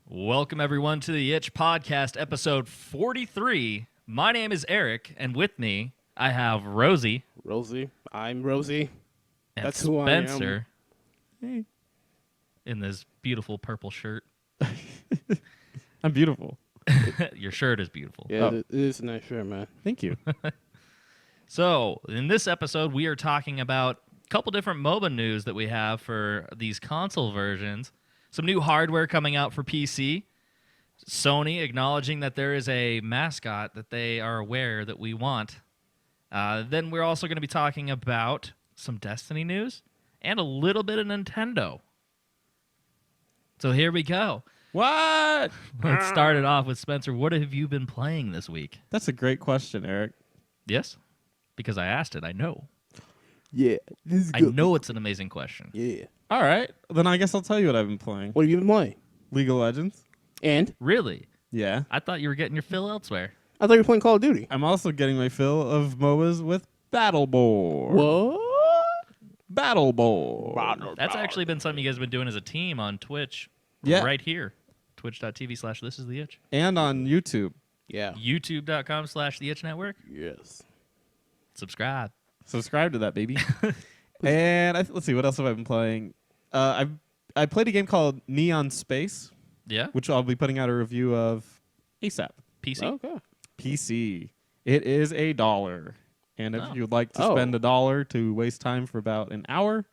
Welcome, everyone, to the Itch Podcast, episode 43. My name is Eric, and with me, I have Rosie. Rosie. I'm Rosie. And That's who I am. Spencer. Hey. In this beautiful purple shirt. I'm beautiful. Your shirt is beautiful. Yeah, it is a nice shirt, man. Thank you. So, in this episode, we are talking about a couple different MOBA news that we have for these console versions. Some new hardware coming out for PC. Sony acknowledging that there is a mascot that they are aware that we want. Then we're also going to be talking about some Destiny news and a little bit of Nintendo. So here we go. What? Let's start it off with Spencer. What have you been playing this week? That's a great question, Eric. Yes? Because I asked it. I know. Yeah, this is I good. know it's an amazing question. Yeah. All right. Then I guess I'll tell you what I've been playing. What have you been playing? League of Legends. And? Really? Yeah. I thought you were getting your fill elsewhere. I thought you were playing Call of Duty. I'm also getting my fill of MOBAs with Battleborn. What? Battleborn. That's actually been something you guys have been doing as a team on Twitch. Yeah. Right here. Twitch.tv/thisisttheitch. And on YouTube. Yeah. YouTube.com/theitchnetwork. Yes. Subscribe. Subscribe to that, baby. And let's see, what else have I been playing? I played a game called Neon Space, Yeah? which I'll be putting out a review of ASAP. PC? Okay. PC. It is $1. And if Oh. you'd like to spend $1 to waste time for about an hour,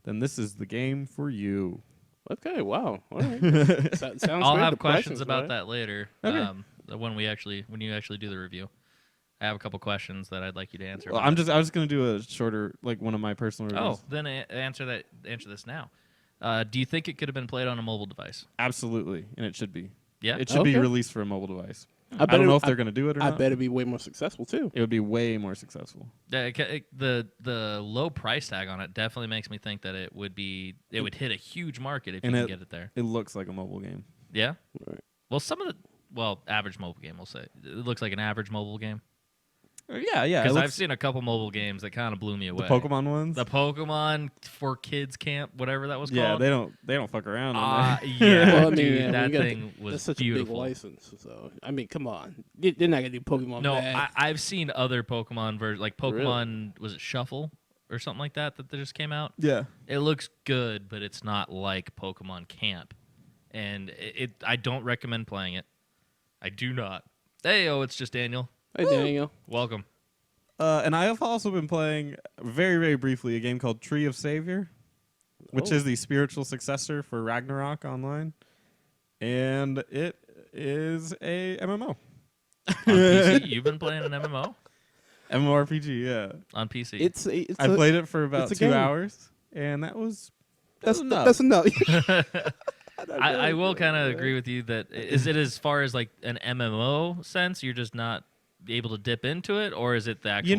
then this is the game for you. Okay, wow. All right. Sounds I'll great. have The questions prices, about right? that later. Okay. When you actually do the review. I have a couple questions that I'd like you to answer. Well, I was just going to do a shorter, like one of my personal reviews. Oh, then answer this now. Do you think it could have been played on a mobile device? Absolutely, and it should be. Yeah? It should be Okay. released for a mobile device. I I don't know if they're going to do it or I not. bet it'd be way more successful, too. It would be way more successful. The low price tag on it definitely makes me think that it would hit a huge market if you And can it- get it there. It looks like a mobile game. Yeah? Right. Well, average mobile game, we'll say. It looks like an average mobile game. Yeah. Because it I've looks- seen a couple mobile games that kind of blew me the away. Pokemon ones. The Pokemon for Kids Camp, whatever that was yeah, called. they don't fuck around on there. Yeah, Well, I mean, dude, yeah, that we got thing was That's such beautiful. a big license. So, I mean, come on. They're not going to do Pokemon No, bad. I've seen other Pokemon versions, like Pokemon, was it Shuffle or something like that just came out? Yeah. It looks good, but it's not like Pokemon Camp. And I don't recommend playing it. I do not. Hey, it's just Daniel. Hey, Daniel. Welcome. And I have also been playing, very, very briefly, a game called Tree of Savior, which is the spiritual successor for Ragnarok Online. And it is a MMO. On PC? You've been playing an MMO? MMORPG, yeah. On PC. I played it for about it's a 2 game. hours, and that's enough. That's enough. I will kind of agree with you that is it as far as like an MMO sense, you're just not able to dip into it, or is it the actual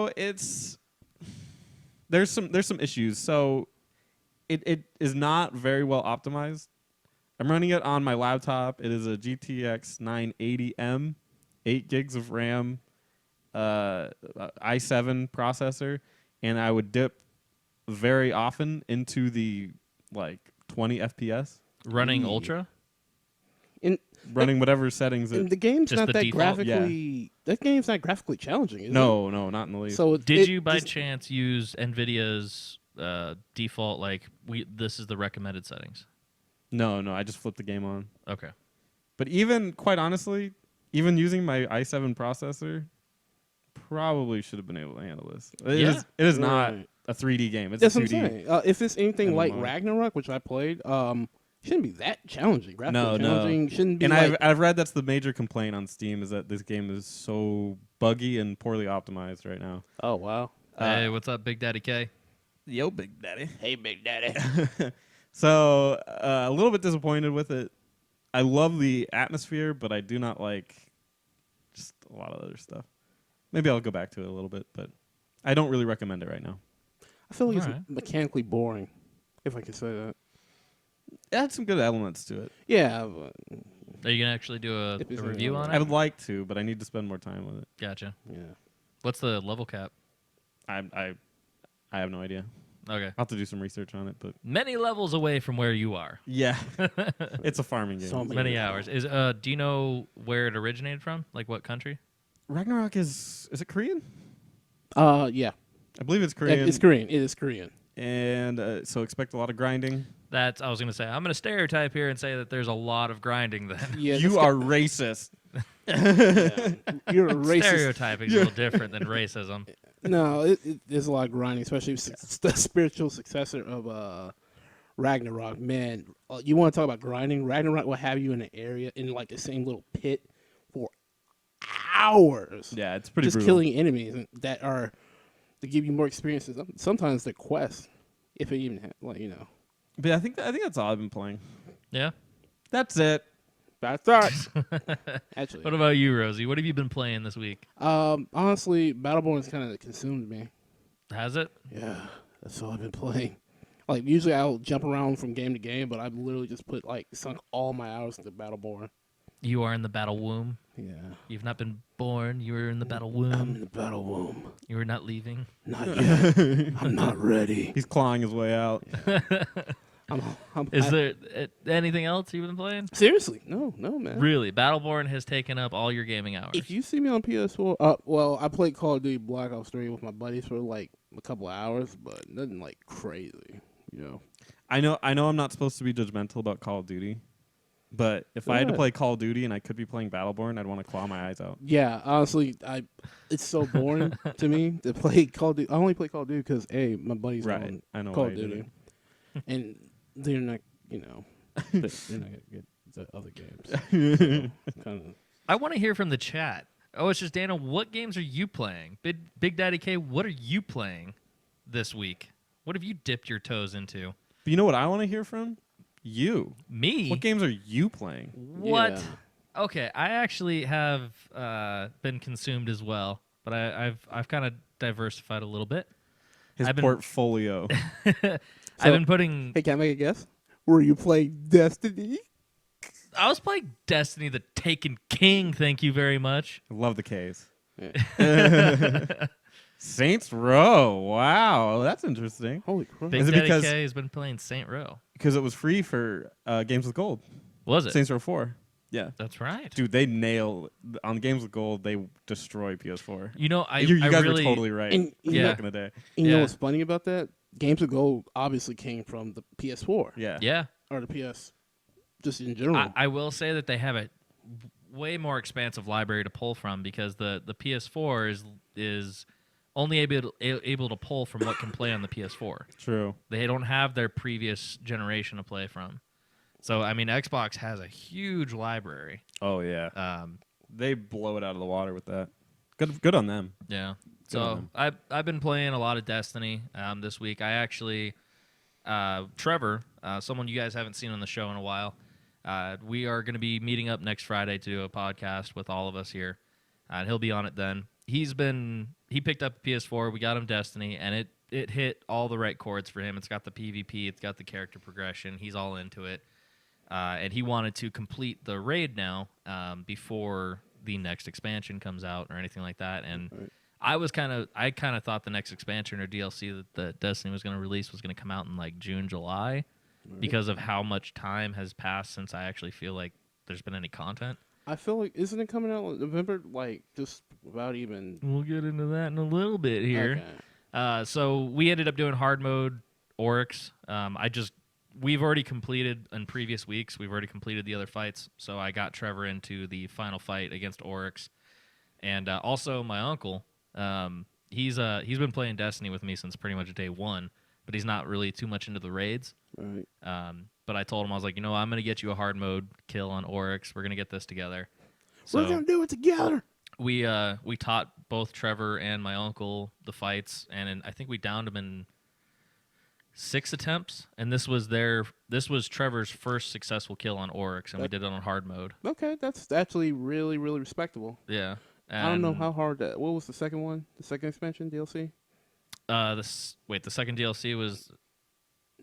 game? It's there's some issues. So it is not very well optimized. I'm running it on my laptop. It is a GTX 980M, 8 gigs of RAM, i7 processor, and I would dip very often into the like 20 FPS. Running Ooh. Ultra? Running whatever settings And it. the game's Just not the that default? graphically. That game's not graphically challenging, is it? No, not in the least. So Did you by chance use NVIDIA's default, like, this is the recommended settings? No, I just flipped the game on. Okay. But even, quite honestly, even using my i7 processor, probably should have been able to handle this. It is not Right. a 3D game. It's That's a what 2D. I'm saying. If it's anything like MMO. Ragnarok, which I played, shouldn't be that challenging. Graphically No. challenging. Shouldn't be And like, I've read that's the major complaint on Steam is that this game is so buggy and poorly optimized right now. oh, wow. Hey, what's up, Big Daddy K? Yo, Big Daddy. Hey, Big Daddy. So a little bit disappointed with it. I love the atmosphere, but I do not like just a lot of other stuff. Maybe I'll go back to it a little bit, but I don't really recommend it right now. I feel like it's Alright. mechanically boring, if I can say that. It had some good elements to it. Yeah. But, Are you going to actually do a If it's review on I it? would like to, but I need to spend more time with it. Gotcha. yeah. What's the level cap? I have no idea. Okay. I'll have to do some research on it, but Many levels away from where you are. yeah, it's a farming game. So Many hours. Do you know where it originated from? Like what country? Ragnarok is it Korean? Yeah. I believe it's Korean. It's Korean. It is Korean. And so expect a lot of grinding. I was going to say, I'm going to stereotype here and say that there's a lot of grinding then. Yeah, You are racist. yeah. You're a racist. Stereotyping is a little different than racism. No, there's a lot of grinding, especially the spiritual successor of Ragnarok. Man, you want to talk about grinding? Ragnarok will have you in an area in like the same little pit for hours. Yeah, it's pretty just brutal. killing enemies that are to give you more experiences. Sometimes they're quests, if it even But I think that's all I've been playing. Yeah. That's it. That's right. Actually, What about you, Rosie? What have you been playing this week? honestly, Battleborn's kind of consumed me. Has it? Yeah, that's all I've been playing. Like usually I'll jump around from game to game, but I've literally just sunk all my hours into Battleborn. You are in the battle womb. Yeah, You've not been born. You were in the battle I'm in womb. the battle womb. You were not leaving. Not yet. I'm not ready. He's clawing his way out. Is there anything else you've been playing? Seriously? No, man. Really? Battleborn has taken up all your gaming hours. If you see me on PS4, well, I played Call of Duty Black Ops 3 with my buddies for like a couple of hours, but nothing like crazy, I know I'm not supposed to be judgmental about Call of Duty, but if I had to play Call of Duty and I could be playing Battleborn, I'd want to claw my eyes out. Yeah, honestly, it's so boring to me to play Call of Duty. I only play Call of Duty because my buddies on I know Call why of you did Duty, and they're not, they're not gonna get the other games. Kind of. I want to hear from the chat. Oh, it's just Dana. What games are you playing? Big Daddy K, what are you playing this week? What have you dipped your toes into? But you know what I want to hear from? You. Me? What games are you playing? What? Yeah. Okay, I actually have been consumed as well, but I've kind of diversified a little bit. His I've been- portfolio. I've been putting. Hey, can I make a guess? Were you playing Destiny? I was playing Destiny: The Taken King. Thank you very much. I love the K's. Yeah. Saints Row. Wow, that's interesting. Holy crap! Big Is it Daddy because- K has been playing Saint Row. Because it was free for Games with Gold. Was it? Saints Row 4. Yeah. That's right. Dude, they nail on Games with Gold. They destroy PS4. You know, you I guys really, were totally right. And, Yeah. Back in the day. You Yeah. know what's funny about that? Games of Gold obviously came from the PS4 Yeah. Yeah, or the PS, just in general. I will say that they have a way more expansive library to pull from because the PS4 is only able to pull from what can play on the PS4. True. They don't have their previous generation to play from. So I mean, Xbox has a huge library. Oh yeah. Um, They blow it out of the water with that. Good on them. yeah. Good So on I've been playing a lot of Destiny this week. I actually Trevor, someone you guys haven't seen on the show in a while. We are going to be meeting up next Friday to do a podcast with all of us here, and he'll be on it then. He picked up a PS4. We got him Destiny, and it hit all the right chords for him. It's got the PvP, it's got the character progression. He's all into it, and he wanted to complete the raid now before the next expansion comes out or anything like that. And Right. I kind of thought the next expansion or DLC that Destiny was going to release was going to come out in like June, July, because of how much time has passed since I actually feel like there's been any content. I feel like isn't it coming out in November? Like just without even. We'll get into that in a little bit here. Okay. So we ended up doing hard mode Oryx. We've already completed in previous weeks. We've already completed the other fights. So I got Trevor into the final fight against Oryx, and also my uncle. He's been playing Destiny with me since pretty much day one, but he's not really too much into the raids. Right. But I told him, I was like, I'm going to get you a hard mode kill on Oryx. We're going to get this together. We're So gonna do it together. we taught both Trevor and my uncle the fights, and I think we downed them in 6 attempts. And this was Trevor's first successful kill on Oryx, and we did it on hard mode. Okay, that's actually really, really respectable. Yeah. I don't know And, how hard that. What was the second one? The second expansion DLC? the second DLC was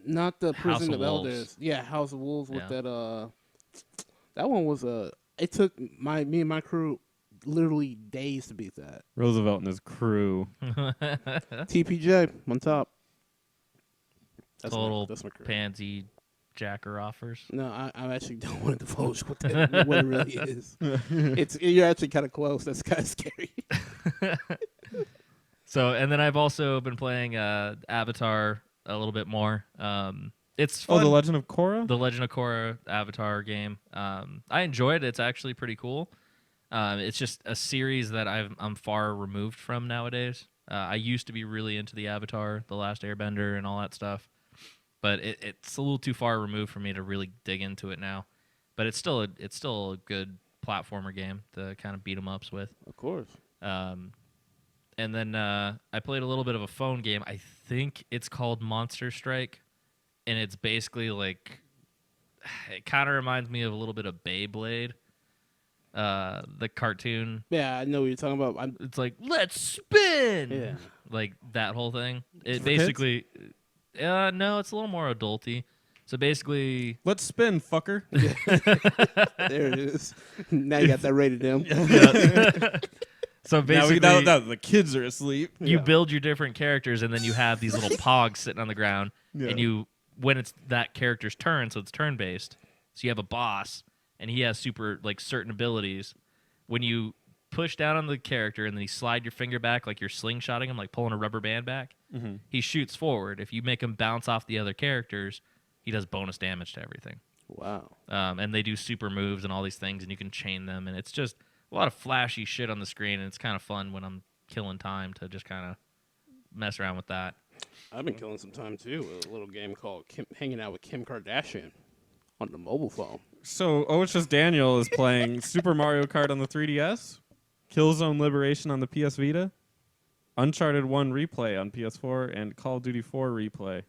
Not the House Prison of of Wolves. Elders. Yeah, House of Wolves with Yeah. that. That one was It took me and my crew literally days to beat that. Roosevelt and his crew. TPJ on top. Total that's my career. pansy jacker offers. No, I actually don't want to divulge what it really is. You're actually kind of close. That's kind of scary. So, and then I've also been playing Avatar a little bit more. It's fun. Oh, The Legend of Korra? The Legend of Korra Avatar game. I enjoyed it. It's actually pretty cool. It's just a series that I'm far removed from nowadays. I used to be really into the Avatar, The Last Airbender, and all that stuff, but it's a little too far removed for me to really dig into it now. But it's still a good platformer game to kind of beat 'em ups with. Of course. And then I played a little bit of a phone game. I think it's called Monster Strike, and it's basically like it kind of reminds me of a little bit of Beyblade. The cartoon. Yeah, I know what you're talking about. It's like, let's spin. Yeah. Like that whole thing. It For basically, no, it's a little more adulty. So basically, Let's spin, fucker. There it is. Now you got that rated M. so basically, now the kids are asleep. you Yeah. build your different characters, and then you have these little pogs sitting on the ground, Yeah. and when it's that character's turn, so it's turn based. So you have a boss, and he has super certain abilities. When you push down on the character and then you slide your finger back like you're slingshotting him, like pulling a rubber band back, he shoots forward. If you make him bounce off the other characters, he does bonus damage to everything. Wow. And they do super moves and all these things, and you can chain them, and it's just a lot of flashy shit on the screen, and it's kind of fun when I'm killing time to just kind of mess around with that. I've been killing some time too with a little game called Hanging Out with Kim Kardashian on the mobile phone. So, it's just Daniel is playing Super Mario Kart on the 3DS, Killzone Liberation on the PS Vita, Uncharted 1 Replay on PS4, and Call of Duty 4 Replay.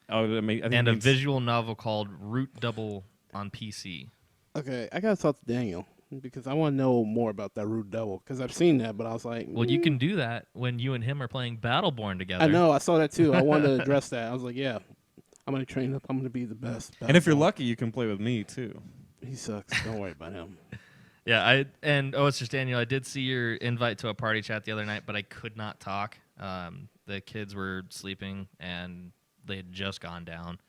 Oh, I think And it a means- visual novel called Root Double on PC. Okay, I gotta talk to Daniel because I want to know more about that Root Double because I've seen that, but I was like, Well, you can do that when you and him are playing Battleborn together. I know, I saw that too. I wanted to address that. I was like, yeah, I'm gonna train up. I'm gonna be the best. And if you're Battleborn. lucky, you can play with me, too. He sucks. Don't worry about him. Yeah, it's just Daniel. I did see your invite to a party chat the other night, but I could not talk. The kids were sleeping and they had just gone down,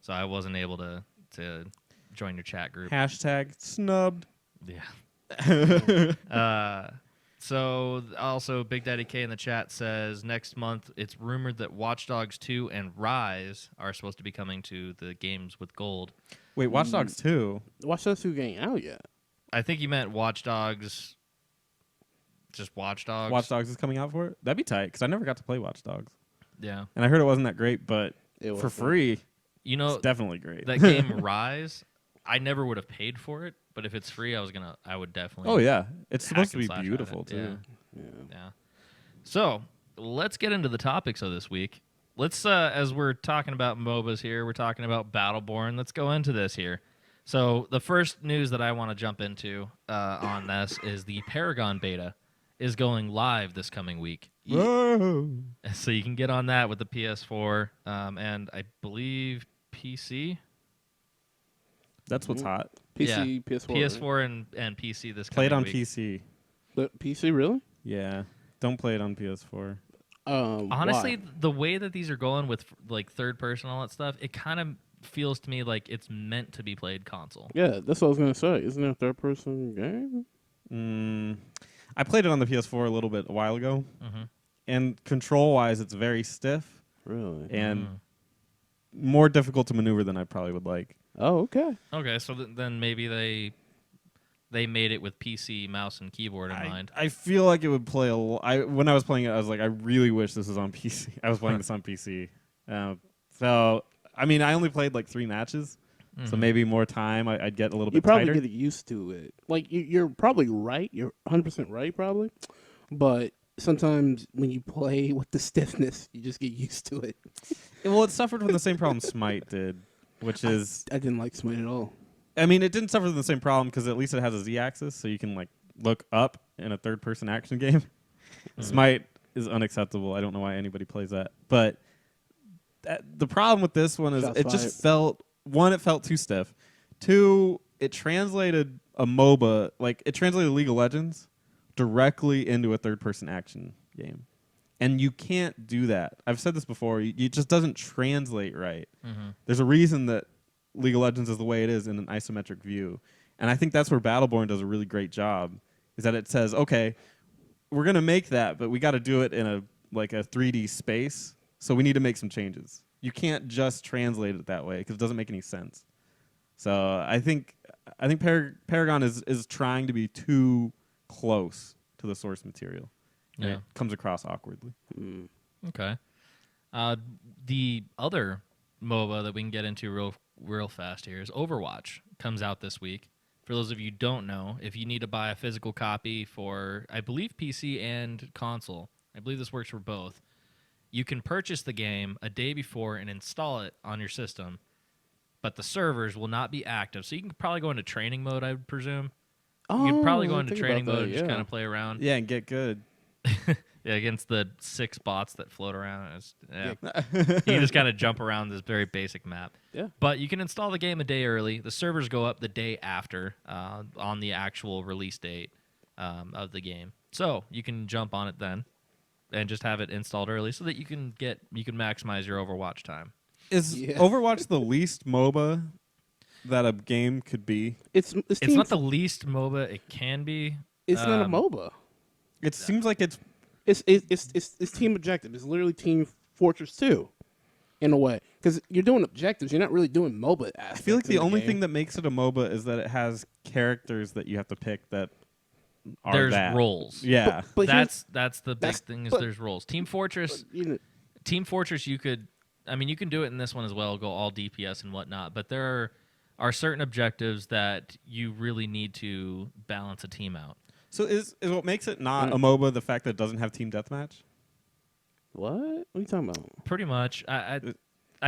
so I wasn't able to join your chat group. Hashtag snubbed. Yeah. So also Big Daddy K in the chat says next month it's rumored that Watch Dogs 2 and Rise are supposed to be coming to the games with gold. Wait, Watch Dogs 2? Watch those 2 ain't out yet. I think you meant Watch Dogs. Just Watch Dogs. Watch Dogs is coming out for it? That'd be tight, because I never got to play Watch Dogs. Yeah. And I heard it wasn't that great, but It for wasn't. free, You know it's definitely great. that game Rise. I never would have paid for it, but if it's free, I would definitely. Oh, yeah. It's hack supposed to and be slash at beautiful, it. too. Yeah. Yeah. So let's get into the topics of this week. Let's, as we're talking about MOBAs here, we're talking about Battleborn. Let's go into this here. So the first news that I want to jump into on this is the Paragon beta is going live this coming week. Whoa. So you can get on that with the PS4 and I believe PC. That's what's hot. PC, PS4. right? PS4 and PC this Play coming it on week. PC. But PC, really? Yeah. Don't play it on PS4. Honestly, why? the way that these are going with like third person and all that stuff, it kind of feels to me like it's meant to be played console. Yeah, that's what I was gonna say. Isn't it a third-person game? I played it on the PS4 a little bit a while ago, Mhm. and control-wise, it's very stiff Really? and more difficult to maneuver than I probably would like. Oh, okay. Okay, so then maybe they made it with PC mouse and keyboard in mind. I feel like it would play when I was playing it, I was like, I really wish this was on PC. I was playing this on PC. So, I mean, I only played like 3 matches, so maybe more time, I'd get a little You bit probably tighter. get used to it. Like you're probably right. You're 100% right, probably. But sometimes when you play with the stiffness, you just get used to it. Well, it suffered from the same problem Smite did, which is, I didn't like Smite at all. I mean, it didn't suffer from the same problem because at least it has a Z-axis, so you can like look up in a third-person action game. Smite is unacceptable. I don't know why anybody plays that. But the problem with this one is Shots it fired. just felt, one, it felt too stiff. 2, it translated a MOBA, like it translated League of Legends directly into a third-person action game. And you can't do that. I've said this before. It just doesn't translate right. Mm-hmm. There's a reason that League of Legends is the way it is in an isometric view. And I think that's where Battleborn does a really great job, is that it says, okay, we're going to make that, but we got to do it in a 3D space, so we need to make some changes. You can't just translate it that way because it doesn't make any sense. So I think Paragon is trying to be too close to the source material. And Yeah. it comes across awkwardly. Okay. The other MOBA that we can get into real fast here is Overwatch. Comes out this week. For those of you who don't know, if you need to buy a physical copy for, I believe, PC and console, I believe this works for both, you can purchase the game a day before and install it on your system, but the servers will not be active. So you can probably go into training mode, I would presume. You can probably go into training mode and just kind of play around. Yeah, and get good. Yeah, against the 6 bots that float around. You can just kind of jump around this very basic map. Yeah. But you can install the game a day early. The servers go up the day after on the actual release date of the game. So you can jump on it then and just have it installed early so that you can maximize your Overwatch time. Is Overwatch the least MOBA that a game could be? It's not the least MOBA it can be. It's not a MOBA. It seems like it's team objective. It's literally Team Fortress 2, in a way, because you're doing objectives. You're not really doing MOBA aspects. I feel like the only game. thing that makes it a MOBA is that it has characters that you have to pick that are There's that. roles. Yeah, But that's the big that's- thing is but- there's roles. Team Fortress, Team you could do it in this one as well, go all DPS and whatnot, but there are certain objectives that you really need to balance a team out. So is what makes it not a MOBA the fact that it doesn't have team deathmatch? What are you talking about? Pretty much. I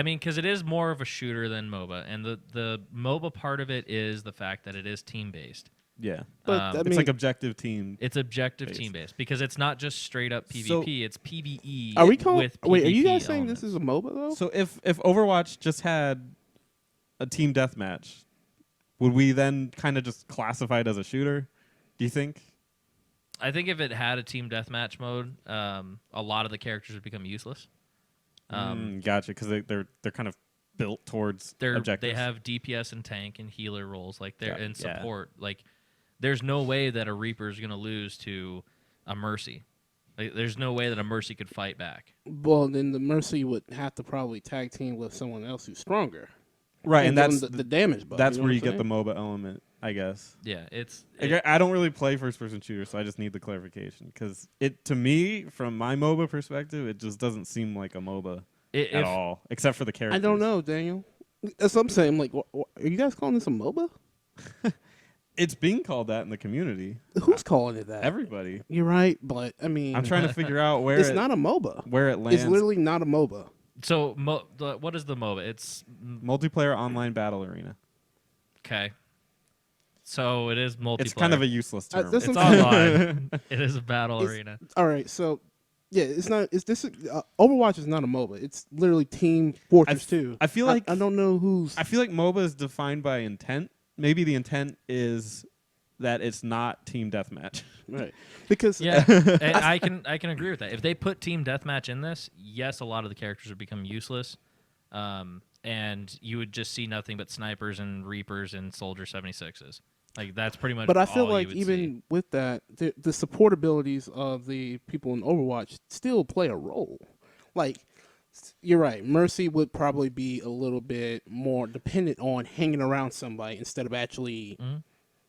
mean, because it is more of a shooter than MOBA, and the MOBA part of it is the fact that it is team-based. Yeah, But it's like objective team. It's objective Based. team-based because it's not just straight-up PvP, So- it's PvE Are we calling? with PvP Wait, are you guys saying elements. this is a MOBA though? So if Overwatch just had a team deathmatch, would we then kind of just classify it as a shooter? Do you think? I think if it had a team deathmatch mode, a lot of the characters would become useless. Gotcha, because they're kind of built towards objectives. They have DPS and tank and healer roles, like they're in Yeah. support. Like, there's no way that a Reaper is going to lose to a Mercy. Like, there's no way that a Mercy could fight back. Well, then the Mercy would have to probably tag team with someone else who's stronger. Right, and give that's them the damage buff. that's you know where what you I'm get the saying? MOBA element, I guess. Yeah, I don't really play first-person shooters, so I just need the clarification. Because to me, from my MOBA perspective, it just doesn't seem like a MOBA at all, except for the characters. I don't know, Daniel. That's what I'm saying. Like, are you guys calling this a MOBA? It's being called that in the community. Who's calling it that? Everybody. You're right, but I mean, I'm trying to figure out where it's not a MOBA. where it lands. It's literally not a MOBA. So, what is the MOBA? It's Multiplayer online battle arena. okay. So it is multiplayer. It's kind of a useless term. this It's is- online. It is a battle arena. All right, so yeah, it's not. It's this. Overwatch is not a MOBA. It's literally Team Fortress 2. I feel like I don't know who's. I feel like MOBA is defined by intent. Maybe the intent is that it's not team deathmatch. Right, because Yeah, and I can agree with that. If they put team deathmatch in this, yes, a lot of the characters would become useless, and you would just see nothing but snipers and reapers and soldier 76s. Like that's pretty much. But I feel all like you would even see. with that, the support abilities of the people in Overwatch still play a role. Like, you're right. Mercy would probably be a little bit more dependent on hanging around somebody instead of actually,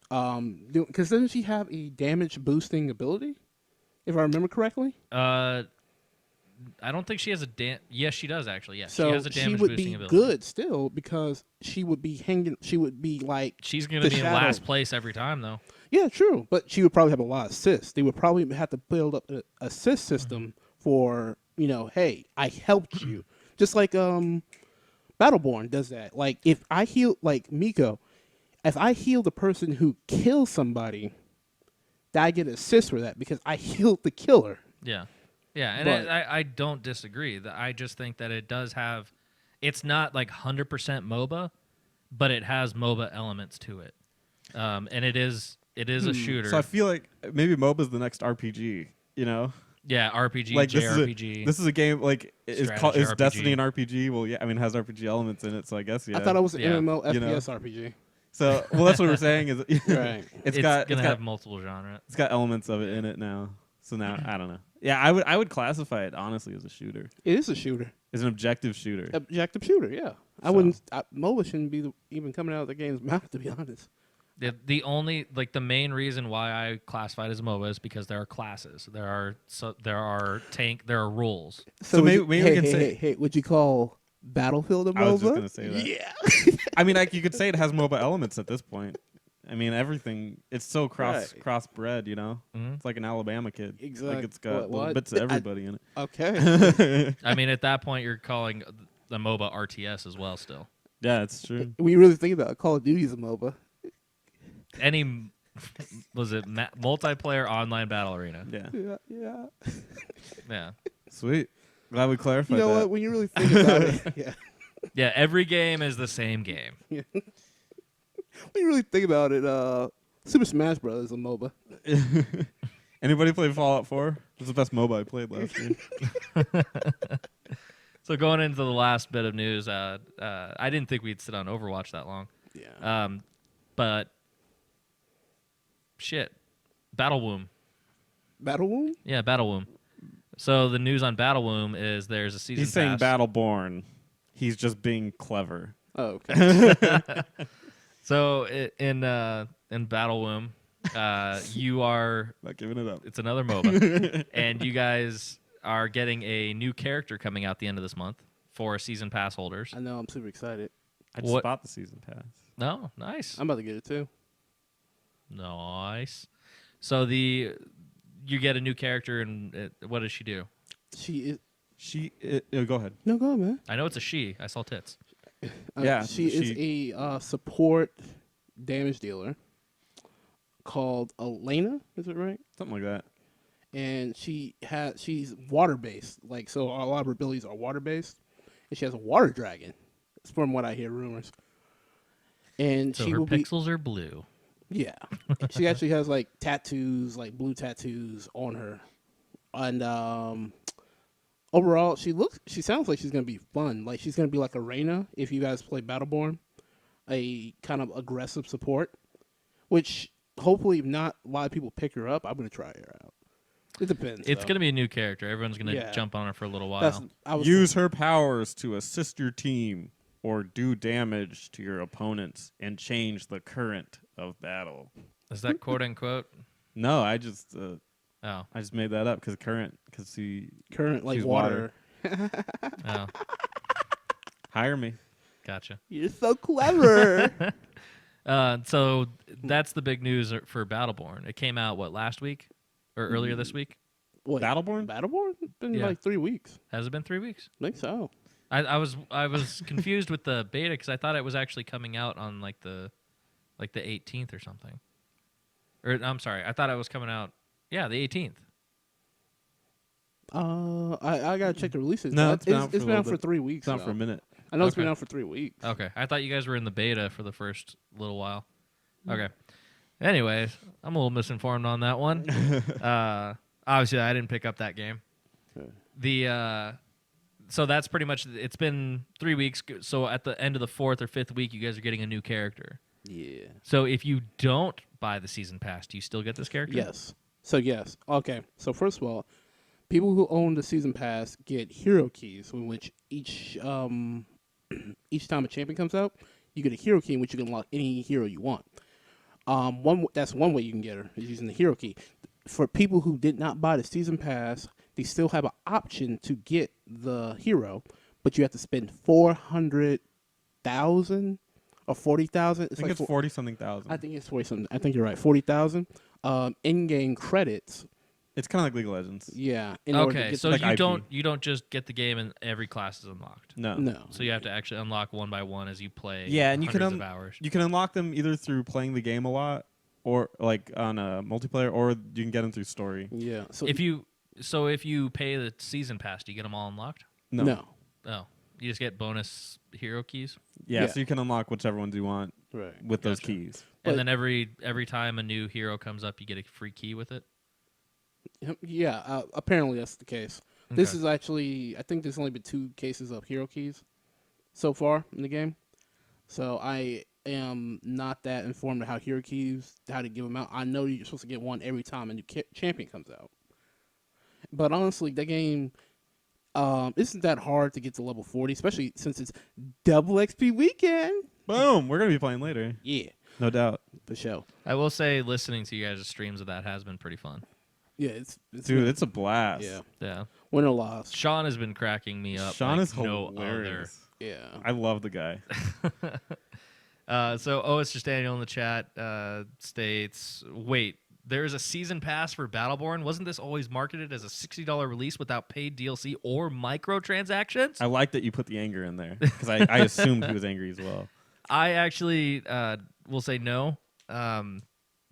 because doesn't she have a damage boosting ability? If I remember correctly. I don't think she has a Yes, she does actually. Yes, So she has a damage would boosting be ability. good still because she would be hanging. She would be like. She's gonna the be in shadow. last place every time though. Yeah, true. But she would probably have a lot of assists. They would probably have to build up an assist system for, hey, I helped you. Just like Battleborn does that. Like, if I heal, like Miko, if I heal the person who kills somebody, I get an assist for that because I healed the killer. Yeah, yeah, and But- I don't disagree. I just think that it does have. It's not like 100% MOBA, but it has MOBA elements to it, and it is a shooter. So I feel like maybe MOBA is the next RPG. Yeah, RPG, Like JRPG. this is a game like Strategy is RPG. Destiny an RPG? Well, yeah, I mean it has RPG elements in it, so I guess yeah. I thought it was an Yeah. MMO You know. FPS RPG. So well, that's what we're saying is Right. It's gonna have multiple genre. it's got elements of it in it now. So now I don't know. Yeah, I would classify it honestly as a shooter. It is a shooter. It's an objective shooter. Objective shooter, yeah. I So. wouldn't. MOBA shouldn't be even coming out of the game's mouth, to be honest. The only the main reason why I classify it as a MOBA is because there are classes, there are rules. So maybe would we you, can say- hey, would you call Battlefield a MOBA? I was just gonna say that. Yeah. I mean, like you could say it has MOBA elements at this point. I mean, everything. It's so crossbred, you know. Mhm. It's like an Alabama kid. Exactly. Like it's got What? bits of everybody in it. Okay. I mean, at that point, you're calling the MOBA RTS as well. Still, Yeah, it's true. When you really think about it, Call of Duty is a MOBA. any was it multiplayer online battle arena? Yeah. Yeah. Yeah, Sweet. Glad we clarified You know that. what? When you really think about it, yeah. yeah. Every game is the same game. When you really think about it, Super Smash Bros. Is a MOBA. Anybody play Fallout 4? It was the best MOBA I played last year. So going into the last bit of news, I didn't think we'd sit on Overwatch that long. Yeah. But shit, Battle Womb. Battle Wound? Yeah, Battle Womb. So the news on Battle Womb is there's a season He's saying pass. Battleborn. He's just being clever. Oh, okay. So in Battle Womb, you are. Not giving it up. It's another MOBA, and you guys are getting a new character coming out the end of this month for season pass holders. I know. I'm super excited. I just What- bought the season pass. No, nice, I'm about to get it too. nice. So you get a new character, and what does she do? She is. Go ahead. No, go on, man. I know it's a she. I saw tits. Yeah, She is a support damage dealer called Elena. Is it right? Something like that. And she's water based. Like, so a lot of her abilities are water based, and she has a water dragon. That's from what I hear rumors. And So she her will be. pixels are blue. Yeah, she actually has like tattoos, like blue tattoos on her, and overall, she sounds like she's gonna be fun. Like she's gonna be like a Reyna if you guys play Battleborn, a kind of aggressive support, which hopefully not a lot of people pick her up. I'm gonna try her out. It depends. It's though. gonna be a new character. Everyone's gonna Yeah. jump on her for a little while. Use her powers to assist your team or do damage to your opponents and change the current of battle. Is that quote unquote? No, I just made that up because current current like she's water. Oh, hire me. gotcha. You're so clever. So that's the big news for Battleborn. It came out last week or earlier this week? Wait, Battleborn? Battleborn? It's been Yeah. like 3 weeks. Has it been 3 weeks? I think so. I was confused with the beta because I thought it was actually coming out on like the 18th or something. Or I'm sorry, I thought it was coming out. Yeah, the 18th. I gotta check the releases. No, but it's been out for a been little out for bit. 3 weeks. It's not though. for a minute. I know it's been Okay. out for 3 weeks. Okay, I thought you guys were in the beta for the first little while. Mm. Okay. Anyways, I'm a little misinformed on that one. Obviously, I didn't pick up that game. Okay. So that's pretty much. It's been 3 weeks. So at the end of the 4th or 5th week, you guys are getting a new character. Yeah. So if you don't buy the season pass, do you still get this character? Yes. So yes. Okay. So first of all, people who own the season pass get hero keys, in which each time a champion comes out, you get a hero key in which you can unlock any hero you want. That's one way you can get her is using the hero key. For people who did not buy the season pass, they still have an option to get the hero, but you have to spend 400,000 or 40,000. I think it's 40-something thousand. I think it's 40 something. I think you're right. 40,000 in-game credits. It's kind of like League of Legends. Yeah. In order to Okay, get so like you IP. don't just get the game and every class is unlocked. no. So you have to actually unlock one by one as you play. Yeah, and you can hundreds of hours. You can unlock them either through playing the game a lot, or like on a multiplayer, or you can get them through story. Yeah. So If you pay the season pass, do you get them all unlocked? no. Oh, you just get bonus hero keys, Yeah, Yeah. so you can unlock whichever ones you want Right. with those Gotcha. keys. But- and then every time a new hero comes up, you get a free key with it. Yeah, apparently that's the case. This Okay. is actually, I think there's only been 2 cases of hero keys so far in the game. So I am not that informed of how hero keys, how to give them out. I know you're supposed to get one every time a new champion comes out. But honestly, that game isn't that hard to get to level 40, especially since it's double XP weekend. Boom. We're gonna be playing later. Yeah, No doubt. for sure. I will say, listening to you guys' streams of that has been pretty fun. Yeah, it's Dude, it's a blast. yeah, Yeah. win or loss. Sean has been cracking me up. Sean like is no hilarious. Yeah, I love the guy. So, it's just Daniel in the chat states, wait, there is a season pass for Battleborn. Wasn't this always marketed as a $60 release without paid DLC or microtransactions? I like that you put the anger in there because I assumed he was angry as well. I actually will say no,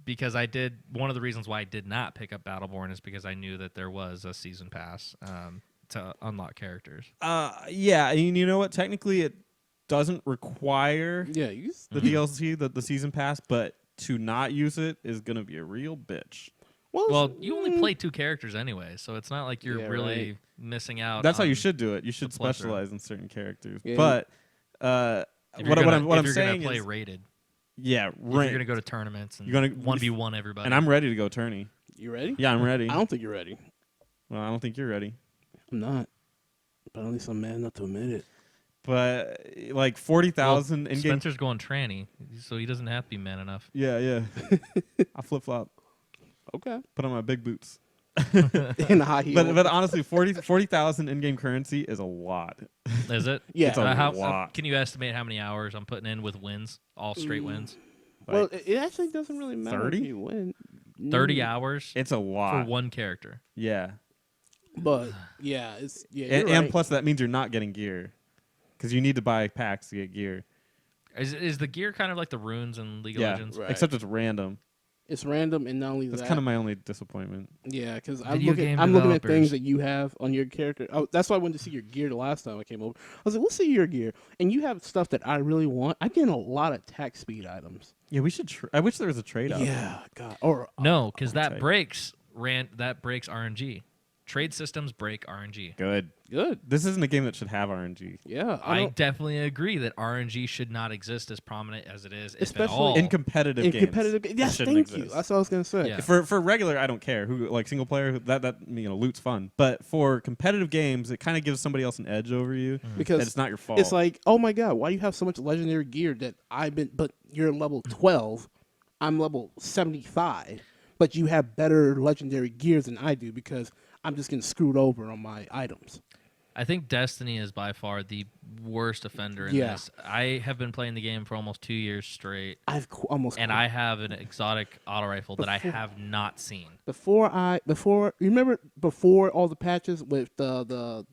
because I did. One of the reasons why I did not pick up Battleborn is because I knew that there was a season pass to unlock characters. Yeah, and you know what? Technically, it doesn't require yeah. You the DLC, the season pass, but to not use it is gonna be a real bitch. Well, you only play 2 characters anyway, so it's not like you're Yeah, really right. missing out. That's how on you should do it. You should the pleasure. specialize in certain characters. Yeah, But If what you're I'm gonna saying play is, rated. yeah, If you're ranked. gonna go to tournaments and You're gonna- 1v1 everybody. And I'm ready to go tourney. You ready? Yeah, I'm ready. I don't think you're ready. Well, I don't think you're ready. I'm not. But at least I'm man enough to admit it. But like 40,000 Well, in game. Spencer's going tranny, so he doesn't have to be man enough. Yeah. I flip flop. Okay. Put on my big boots. In the high heel. But honestly, 40,000 in game currency is a lot. Is it? Yeah. It's a lot. Can you estimate how many hours I'm putting in with wins, all straight wins? Well, it actually doesn't really matter 30? if you win. 30 hours It's a for lot. one character. Yeah. But yeah, it's yeah. And, You're and right. plus, that means you're not getting gear. Because you need to buy packs to get gear. Is the gear kind of like the runes in League of Yeah. Legends? Right. Except it's random. It's random, and not only That's that, kind of my only disappointment. yeah, because Video game I'm looking at developers. things that you have on your character. Oh, that's why I wanted to see your gear the last time I came over. I was like, let's see your gear, and you have stuff that I really want. I'm getting a lot of attack speed items. Yeah, we should. I wish there was a trade out. Yeah, God. Or No, because that tight. breaks RNG. Trade systems break RNG. Good. good. This isn't a game that should have RNG. Yeah, I definitely agree that RNG should not exist as prominent as it is, if at Especially all. In competitive in games. competitive. it Yes, shouldn't thank you. exist. That's what I was gonna say. Yeah. For regular, I don't care who like single player. That loot's fun. But for competitive games, it kind of gives somebody else an edge over you. Because That it's not your fault. it's like, oh my God, why do you have so much legendary gear that but you're level 12, I'm level 75, but you have better legendary gears than I do because I'm just getting screwed over on my items. I think Destiny is by far the worst offender in Yeah. this. I have been playing the game for almost 2 years straight, I've almost and I have an exotic auto rifle that I have not seen. before remember before all the patches with the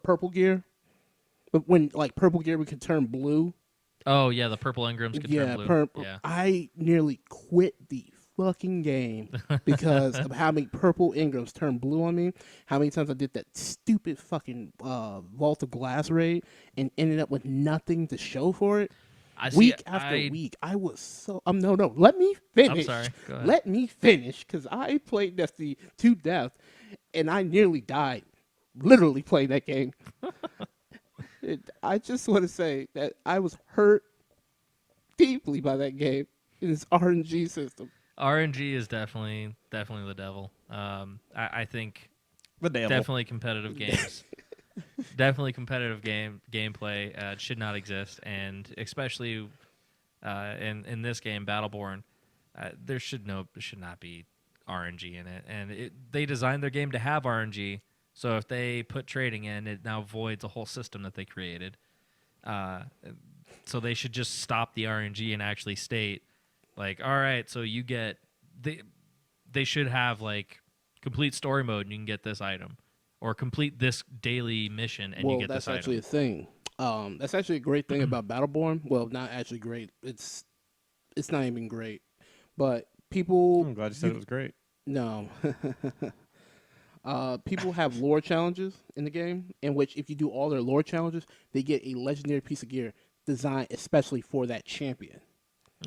purple gear, but when like purple gear we could turn blue. Oh yeah, the purple engrams could turn blue. Purple. Yeah, I nearly quit the fucking game because of how many purple engrams turned blue on me. How many times I did that stupid fucking Vault of Glass raid and ended up with nothing to show for it. I see. Week after week, I was so no. Let me finish. I'm sorry. Go ahead. Let me finish because I played Destiny to death, and I nearly died. Literally playing that game. I just want to say that I was hurt deeply by that game in its RNG system. RNG is definitely the devil. I think the devil. definitely competitive games. Definitely competitive gameplay should not exist, and especially in this game, Battleborn, there should not be RNG in it. And they designed their game to have RNG, so if they put trading in, it now voids a whole system that they created. So they should just stop the RNG and actually state, like, all right, so you get they should have like complete story mode and you can get this item. Or complete this daily mission and you get this that's actually item. a thing. That's actually a great thing about Battleborn. Well, not actually great. It's not even great. But people... I'm glad you said it was great. No. People have lore challenges in the game, in which if you do all their lore challenges, they get a legendary piece of gear designed especially for that champion.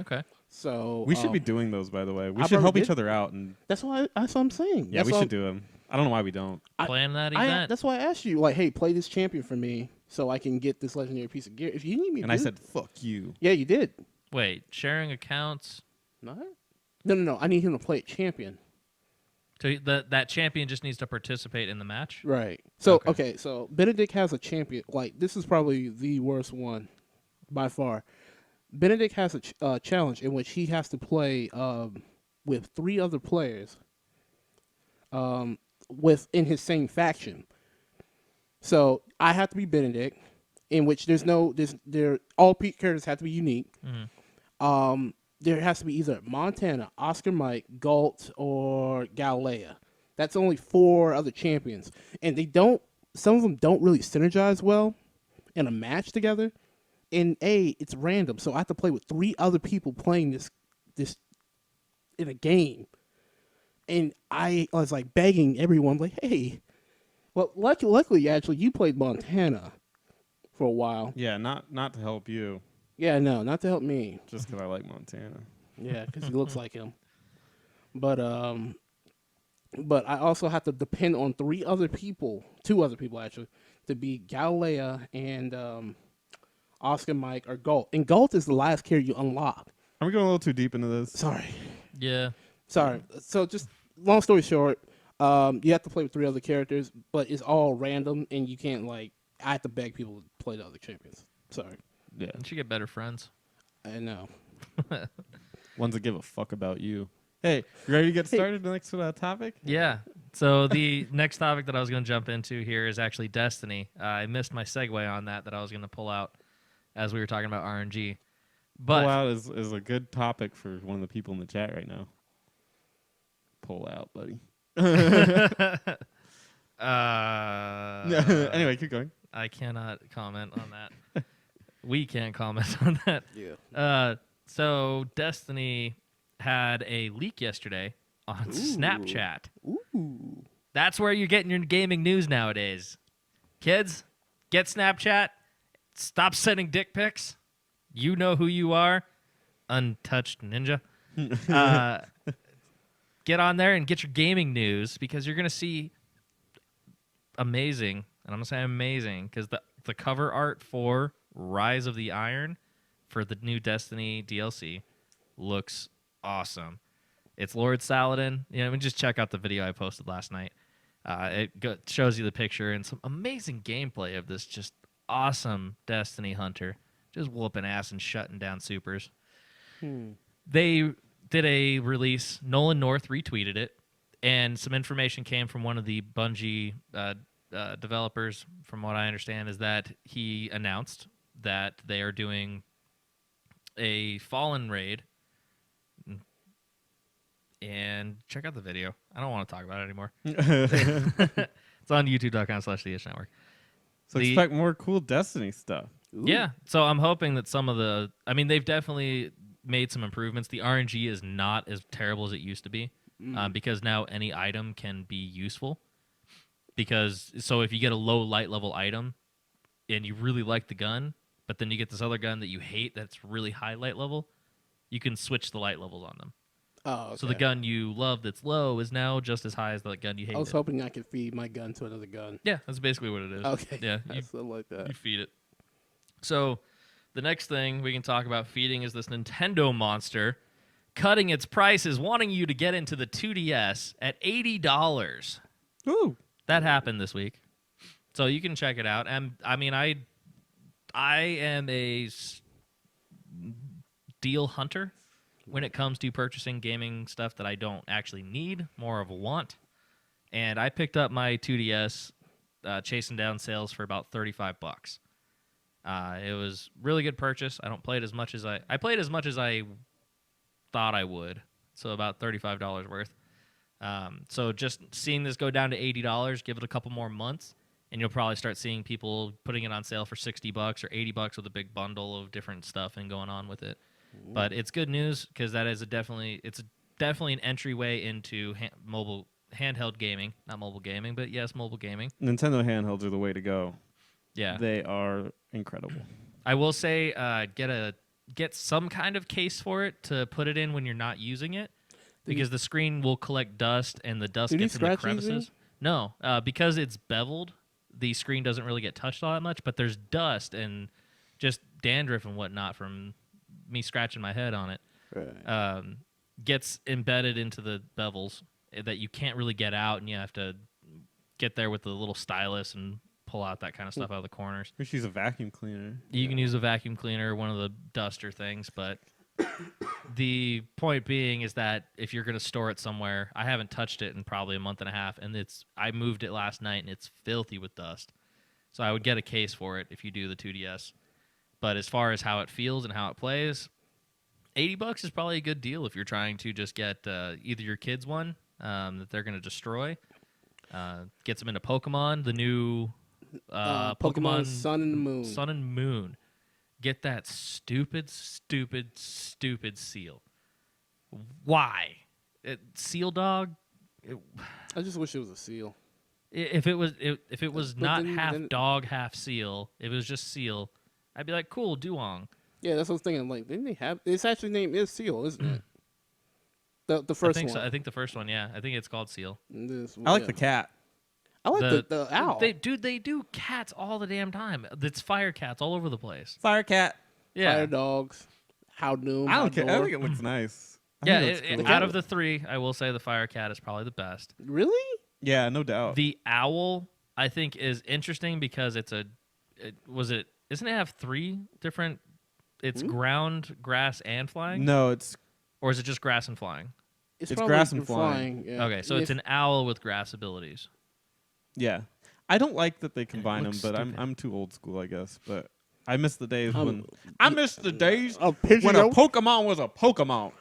Okay. So We should be doing those, by the way. We I should help probably each did. other out. And That's what I'm saying. yeah, That's we why should do them. I don't know why we don't. Plan that event. That's why I asked you, like, hey, play this champion for me so I can get this legendary piece of gear. If you need me, And I said, "Fuck you." yeah, you did. Wait, sharing accounts. No. No. I need him to play a champion. So that champion just needs to participate in the match. Right. So Okay. so Benedict has a champion. Like, this is probably the worst one by far. Benedict has a challenge in which he has to play with 3 other players within his same faction. So I have to be Benedict, in which all characters have to be unique. Mm-hmm. There has to be either Montana, Oscar Mike, Galt, or Galilea. That's only 4 other champions, and some of them don't really synergize well in a match together. And it's random, so I have to play with 3 other people playing this in a game. And I was like begging everyone, like, hey, well, luckily, actually, you played Montana for a while. Yeah, not to help you, Yeah, no, not to help me. just because I like Montana. Yeah, because he looks like him. But I also have to depend on 2 other people actually, to be Galilea and Oscar Mike or Galt. And Galt is the last character you unlock. Are we going a little too deep into this? Sorry. Yeah. So just long story short, you have to play with 3 other characters, but it's all random, and you can't I have to beg people to play the other champions. Sorry. Yeah, You should get better friends. I know. ones that give a fuck about you. Hey, you ready to get started? The next topic? Yeah. So the next topic that I was going to jump into here is actually Destiny. I missed my segue on that I was going to pull out as we were talking about RNG. But Pull out is a good topic for one of the people in the chat right now. Pull out, buddy. Anyway, keep going. I cannot comment on that. We can't comment on that. Yeah. So Destiny had a leak yesterday on Snapchat. Ooh. That's where you're getting your gaming news nowadays. Kids, get Snapchat. Stop sending dick pics. You know who you are. Untouched Ninja. Get on there and get your gaming news because you're going to see amazing, and I'm going to say amazing, because the cover art for Rise of the Iron for the new Destiny DLC looks awesome. It's Lord Saladin. Just check out the video I posted last night. Shows you the picture and some amazing gameplay of this just awesome Destiny hunter. Just whooping ass and shutting down supers. They did a release. Nolan North retweeted it, and some information came from one of the Bungie developers, from what I understand, is that he announced that they are doing a Fallen raid. And check out the video. I don't want to talk about it anymore. It's on youtube.com/the Itch Network. So expect more cool Destiny stuff. Ooh. Yeah, so I'm hoping that some of they've definitely made some improvements. The RNG is not as terrible as it used to be, because now any item can be useful. So if you get a low light level item and you really like the gun, but then you get this other gun that you hate that's really high light level, you can switch the light levels on them. Oh, okay. So the gun you love that's low is now just as high as the gun you hate. I was hoping I could feed my gun to another gun. Yeah, that's basically what it is. Okay. Yeah, I still like that. you feed it. So the next thing we can talk about feeding is this Nintendo monster cutting its prices, wanting you to get into the 2DS at $80. Ooh. That happened this week. So you can check it out. And I am a deal hunter when it comes to purchasing gaming stuff that I don't actually need, more of a want. And I picked up my 2DS chasing down sales for about $35. It was really good purchase. I don't play it as much as I played as much as I thought I would, so about $35 worth. So just seeing this go down to $80, give it a couple more months, and you'll probably start seeing people putting it on sale for $60 or $80 with a big bundle of different stuff and going on with it. Ooh. But it's good news because that is definitely an entryway into handheld gaming, not mobile gaming, but yes, mobile gaming. Nintendo handhelds are the way to go. Yeah, they are incredible. I will say, get some kind of case for it to put it in when you're not using it, because the screen will collect dust and the dust gets into crevices. No, because it's beveled, the screen doesn't really get touched all that much, but there's dust and just dandruff and whatnot from me scratching my head on it. Right. Gets embedded into the bevels that you can't really get out, and you have to get there with the little stylus and pull out that kind of stuff out of the corners. Maybe she's a vacuum cleaner. You can use a vacuum cleaner, one of the duster things, but the point being is that if you're going to store it somewhere, I haven't touched it in probably a month and a half, and I moved it last night, and it's filthy with dust. So I would get a case for it if you do the 2DS. But as far as how it feels and how it plays, $80 is probably a good deal if you're trying to just get either your kids one that they're going to destroy, gets them into Pokemon, the new Pokemon Sun and Moon. Sun and Moon. Get that stupid seal. Why? Seal dog? I just wish it was a seal. If it was But not then- half then- dog, half seal, if it was just seal, I'd be like, cool, Duong. Yeah, that's what I was thinking. Like, didn't they have? Its actually name is Seal, isn't it? The first I think one. so. I think the first one, yeah. I think it's called seal. I like the cat. I like the owl. They do cats all the damn time. It's fire cats all over the place. Fire cat. Yeah. Fire dogs. Howdoom. I don't care. I Howdor. think it looks nice. I Yeah, think it looks cool. out of the three, I will say the fire cat is probably the best. Really? Yeah, no doubt. The owl, I think, is interesting because isn't it have three different, it's ground, grass, and flying? No, it's Or is it just grass and flying? It's probably grass and the flying. Yeah. Okay, so it's an owl with grass abilities. yeah. I don't like that they combine them, looks but stupid. I'm too old school, I guess. But I miss the days Um, when I miss the days A when a pigeon Pokemon was a Pokemon.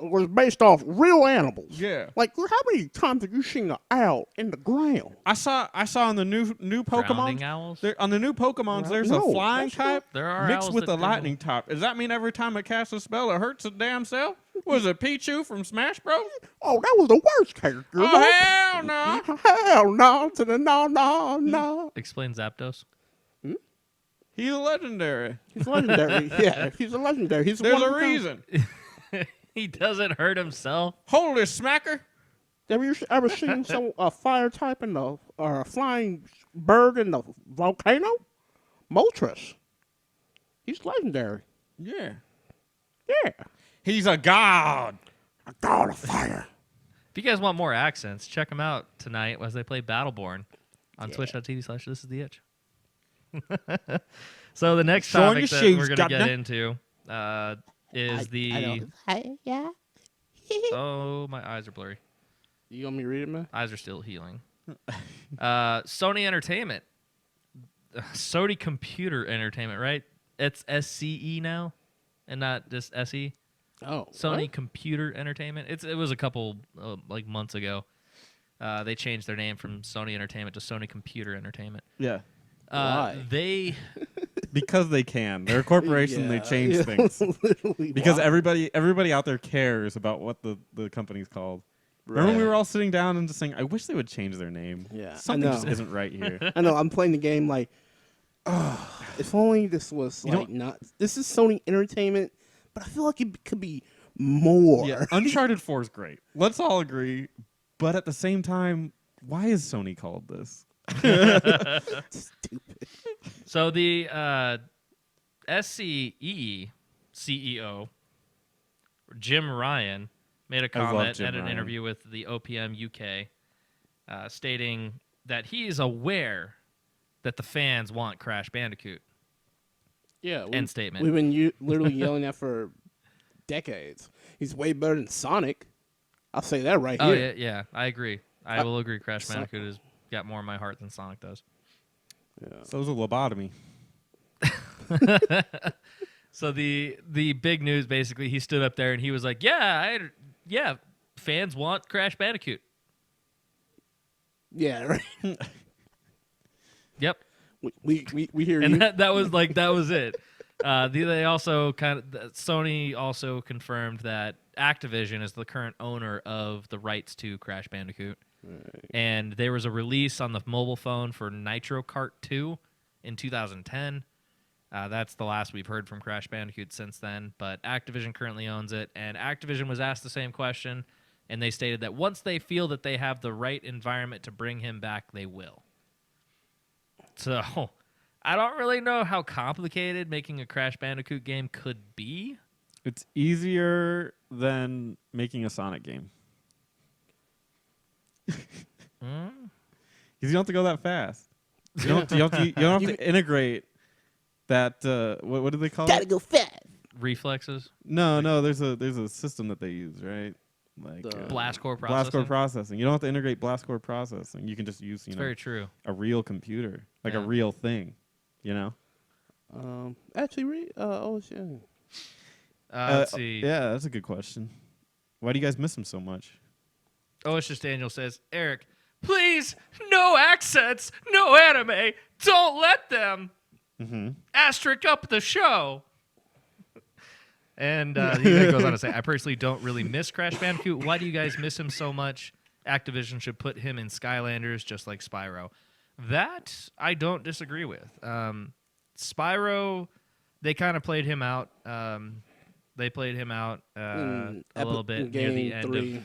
was based off real animals. Yeah. Like, how many times have you seen an owl in the ground? I saw on the new Grounding Pokemon. owls? On the new Pokemons, there's No, a flying that's not- type There are mixed owls with that a do- lightning type. Does that mean every time it casts a spell, it hurts a damn self? Was it Pichu from Smash Bros? Oh, that was the worst character. Oh hell no! Hell no to the no. Explain Zapdos. He's a legendary. He's legendary. Yeah, he's a legendary. He's There's one a of kind. reason. He doesn't hurt himself. Holy smacker! Have you ever seen a fire type or a flying bird in the volcano? Moltres. He's legendary. Yeah. Yeah. He's a god. A god of fire. If you guys want more accents, check them out tonight as they play Battleborn on Yeah. twitch.tv/this is the itch. So the next Showing topic your that shoes, we're going to get goddamn. into is Yeah. Oh, my eyes are blurry. You want me to read it, man? Eyes are still healing. Sony Entertainment. Sony Computer Entertainment, right? It's SCE now and not just SE. Oh. Sony what? Computer Entertainment. It was a couple months ago. They changed their name from Sony Entertainment to Sony Computer Entertainment. Yeah. Why? They Because they can. They're a corporation. They Yeah, change yeah, things. literally, Because why? everybody out there cares about what the company's called. Remember when we Right. were all sitting down and just saying, I wish they would change their name. Yeah, I Something just know. isn't right here. I know. I'm playing the game like, if only this was You know like not. This is Sony Entertainment, but I feel like it could be more. Yeah, Uncharted 4 is great. Let's all agree. But at the same time, why is Sony called this? Stupid. So the SCE CEO Jim Ryan made a I love comment Jim at an Ryan. interview with the OPM UK, stating that he is aware that the fans want Crash Bandicoot. Yeah. End statement. We've been literally yelling that for decades. He's way better than Sonic. I'll say that right Oh here. yeah, I agree. I will agree. Crash Son- Bandicoot has got more in my heart than Sonic does. So is a lobotomy. So the big news, basically, he stood up there and he was like, "Yeah, fans want Crash Bandicoot." Yeah. Right. Yep, We hear and you. that was it. They also Sony also confirmed that Activision is the current owner of the rights to Crash Bandicoot, and there was a release on the mobile phone for Nitro Kart 2 in 2010. That's the last we've heard from Crash Bandicoot since then, but Activision currently owns it, and Activision was asked the same question and they stated that once they feel that they have the right environment to bring him back, they will. So, I don't really know how complicated making a Crash Bandicoot game could be. It's easier than making a Sonic game. Because you don't have to go that fast. You don't have to integrate that. What do they call Gotta it? go fast. Reflexes, No. There's a system that they use, right? Like blast core blast core processing. processing. You don't have to integrate blast core processing. You can just use It's very true. a real computer, like a Yeah. real thing. You know. Actually, oh shit. Let's see. Yeah, that's a good question. Why do you guys miss him so much? Oh, it's just Daniel says, Eric, please, no accents, no anime. Don't let them asterisk up the show. And he then goes on to say, I personally don't really miss Crash Bandicoot. Why do you guys miss him so much? Activision should put him in Skylanders just like Spyro. That I don't disagree with. Spyro, they kind of played him out. They played him out a little bit near the end 3. of...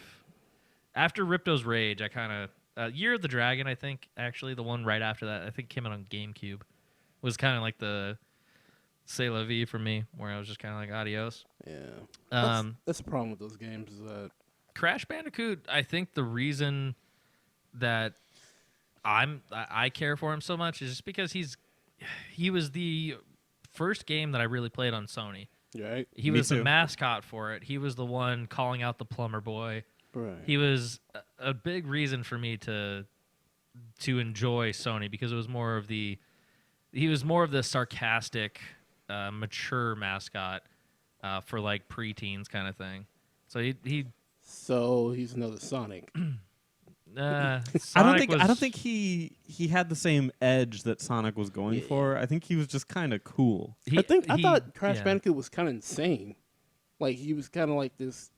After Ripto's Rage, I kind of... Year of the Dragon, I think, actually, the one right after that, I think came out on GameCube, was kind of like the C'est la vie for me, where I was just kind of like, adios. Yeah. That's the problem with those games is that... Crash Bandicoot, I think the reason that I care for him so much is just because he was the first game that I really played on Sony. Right. He Me was the too. mascot for it. He was the one calling out the plumber boy. Right. He was a big reason for me to enjoy Sony because it was more of the sarcastic, mature mascot for like preteens kind of thing. So So he's another Sonic. I don't think he had the same edge that Sonic was going Yeah. for. I think he was just kind of cool. I thought Crash Bandicoot was kind of insane. Like he was kind of like this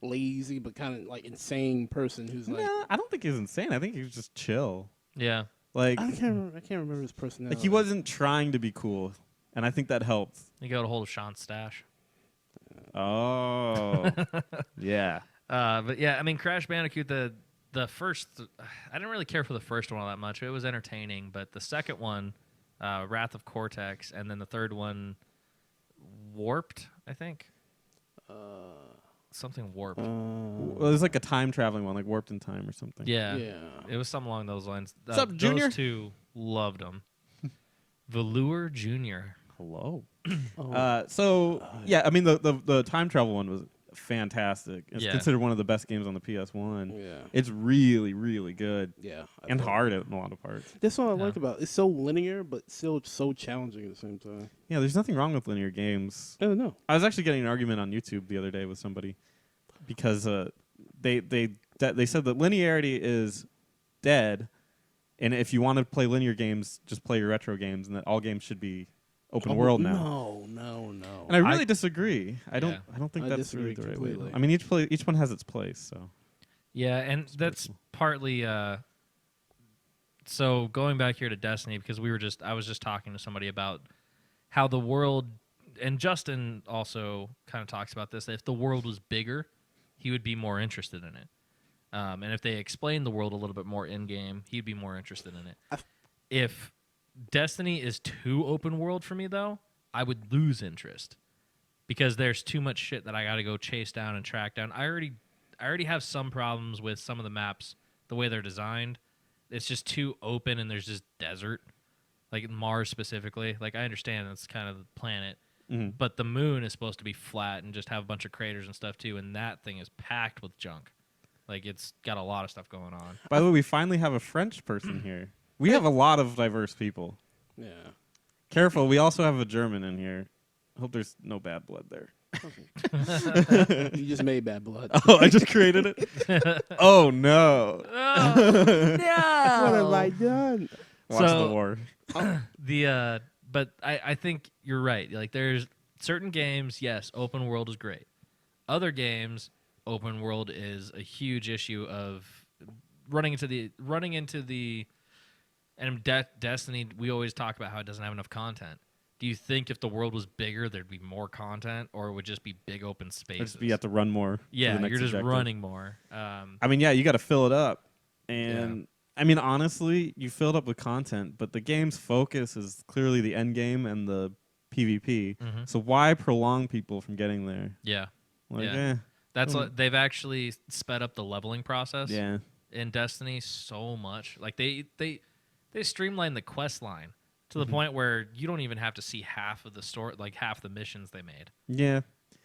lazy but kind of like insane person who's like Nah, I don't think he was insane. I think he was just chill. Yeah. Like I can't remember his personality. he wasn't trying to be cool, and I think that helped. You got a hold of Sean's stash. Oh, yeah. But yeah, I mean, Crash Bandicoot, the first, I didn't really care for the first one all that much. It was entertaining, but the second one, Wrath of Cortex, and then the third one, Warped, I think. Something Warped. Well, it was like a time traveling one, like Warped in Time or something. Yeah. Yeah. It was something along those lines. What's up, Junior? Those two loved them. Velour Jr. Hello. Oh. Yeah, I mean the time travel one was fantastic. It's Yeah. considered one of the best games on the PS1. Yeah. It's really, really good Yeah. and hard in a lot of parts. That's what I Yeah. like about it. It's so linear but still so challenging at the same time. Yeah, there's nothing wrong with linear games. I don't know. I was actually getting an argument on YouTube the other day with somebody because they said that linearity is dead, and if you want to play linear games, just play your retro games, and that all games should be open world now. No. And I really disagree. I don't think I that's really disagree the right way. completely. I mean, each one has its place. So Yeah, and that's partly. So going back here to Destiny, because I was just talking to somebody about how the world, and Justin also kind of talks about this. If the world was bigger, he would be more interested in it. And if they explained the world a little bit more in game, he'd be more interested in it. If Destiny is too open world for me, though, I would lose interest because there's too much shit that I got to go chase down and track down. I already have some problems with some of the maps, the way they're designed. It's just too open and there's just desert, like Mars specifically. Like I understand that's kind of the planet, but the moon is supposed to be flat and just have a bunch of craters and stuff too, and that thing is packed with junk. Like it's got a lot of stuff going on. by the way, we finally have a French person here. We have a lot of diverse people. Yeah. Careful, we also have a German in here. Hope there's no bad blood there. You just made bad blood. Oh, I just created it? Oh, no. Oh, no! What have I done? Watch So- the war. But I think you're right. Like there's certain games, yes, open world is great. Other games, open world is a huge issue of running into the and Destiny, we always talk about how it doesn't have enough content. Do you think if the world was bigger, there'd be more content, or it would just be big open Or spaces? just you have to run more. to Yeah, the next you're just objective. running more. I mean, yeah, you got to fill it up, and I mean, honestly, you fill it up with content, but the game's focus is clearly the end game and the PvP. Mhm. So why prolong people from getting there? Yeah, Like, Yeah. that's Mm. what they've actually sped up the leveling process. yeah, In Destiny so much. Like they streamlined the quest line to the Mhm. point where you don't even have to see half of the story, like half the missions they made. yeah.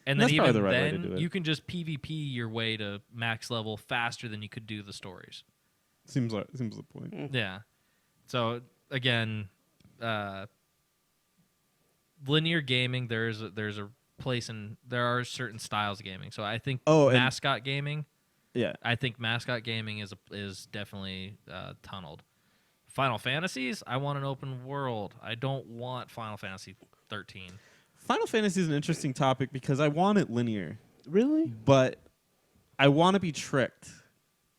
And That's then probably even the right way to then, do it. you can just PvP your way to max level faster than you could do the stories. Seems the point. Yeah. So again, linear gaming. There's a place in there are certain styles of gaming. So I think Oh, and- mascot gaming. Yeah, I think mascot gaming is definitely tunneled. Final Fantasies, I want an open world. I don't want Final Fantasy 13. Final Fantasy is an interesting topic because I want it linear, Really? but I want to be tricked.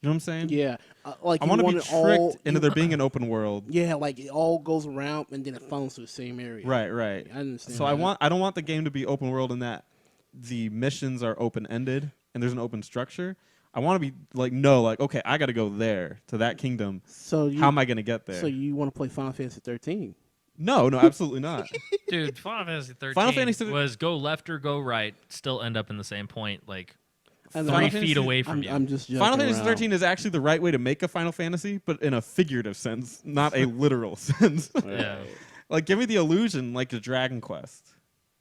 You know what I'm saying? Yeah. Like I you want to be it tricked all, into you- there being an open world. Yeah, like it all goes around and then it funnels to the same area. Right, right. I understand. So that. I don't want the game to be open world in that the missions are open ended and there's an open structure. I want to be like, okay, I got to go there to that kingdom. So you, How am I going to get there? So you want to play Final Fantasy 13? No, absolutely not. Dude, Final Fantasy 13 Final Fantasy was go left or go right, still end up in the same point, like I know. 3 Final feet Fantasy- away from you. I'm just joking Final Fantasy around. 13 is actually the right way to make a Final Fantasy, but in a figurative sense, not a literal sense. Yeah. Like, give me the illusion like a Dragon Quest.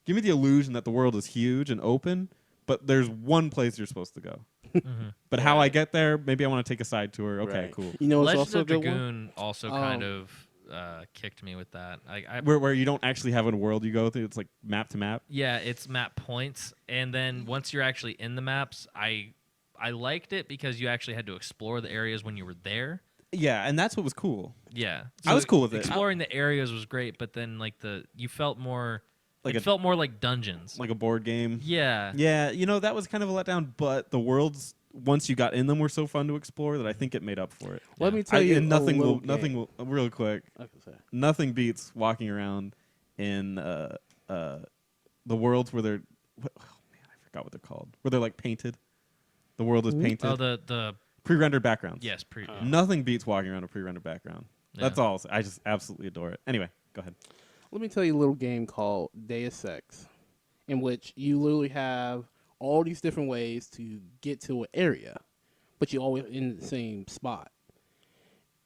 Give me the illusion that the world is huge and open, but there's one place you're supposed to go. Mhm. But how I get there, maybe I want to take a side tour. Okay, Right. cool. You know, it's Legends also a of good one. Dragoon also kind of kicked me with that. Where you don't actually have a world you go through. It's like map to map. Yeah, it's map points, and then once you're actually in the maps, I liked it because you actually had to explore the areas when you were there. Yeah, and that's what was cool. Yeah, I was cool with it. Exploring the areas was great, but then you felt more Like it felt more like dungeons. Like a board game. Yeah, Yeah, that was kind of a letdown, but the worlds once you got in them were so fun to explore that I think it made up for it. Let me tell you, and nothing a little will nothing will real quick. I can say. Nothing beats walking around in the worlds where they're oh man, I forgot what they're called. Where they're like painted. The world is painted. Oh, the Pre-rendered backgrounds. yes, Nothing beats walking around a pre-rendered background. Yeah. That's all. I just absolutely adore it. Anyway, go ahead. Let me tell you a little game called Deus Ex, in which you literally have all these different ways to get to an area, but you're always in the same spot.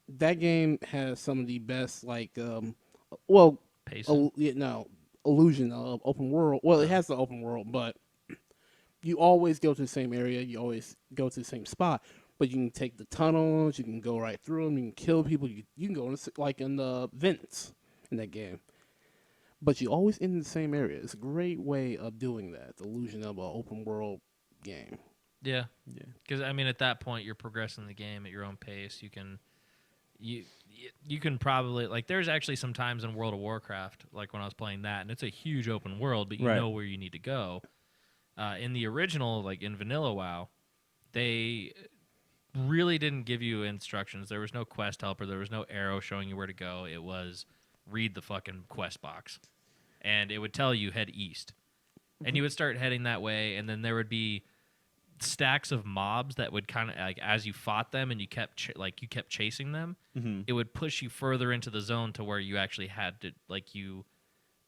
That game has some of the best, pacing. illusion of open world. Well, it has the open world, but you always go to the same area. You always go to the same spot. But you can take the tunnels. You can go right through them. You can kill people. You can go in the vents in that game. But you always in the same area. It's a great way of doing that. The illusion of an open world game. Yeah, Yeah. because I mean, at that point, you're progressing the game at your own pace. You can probably there's actually some times in World of Warcraft, like when I was playing that, and it's a huge open world, but you Right. know where you need to go. In the original, like in Vanilla WoW, they really didn't give you instructions. There was no quest helper. There was no arrow showing you where to go. It was read the fucking quest box, and it would tell you head east, and you would start heading that way, and then there would be stacks of mobs that would kind of as you fought them and you kept chasing them, it would push you further into the zone to where you actually had to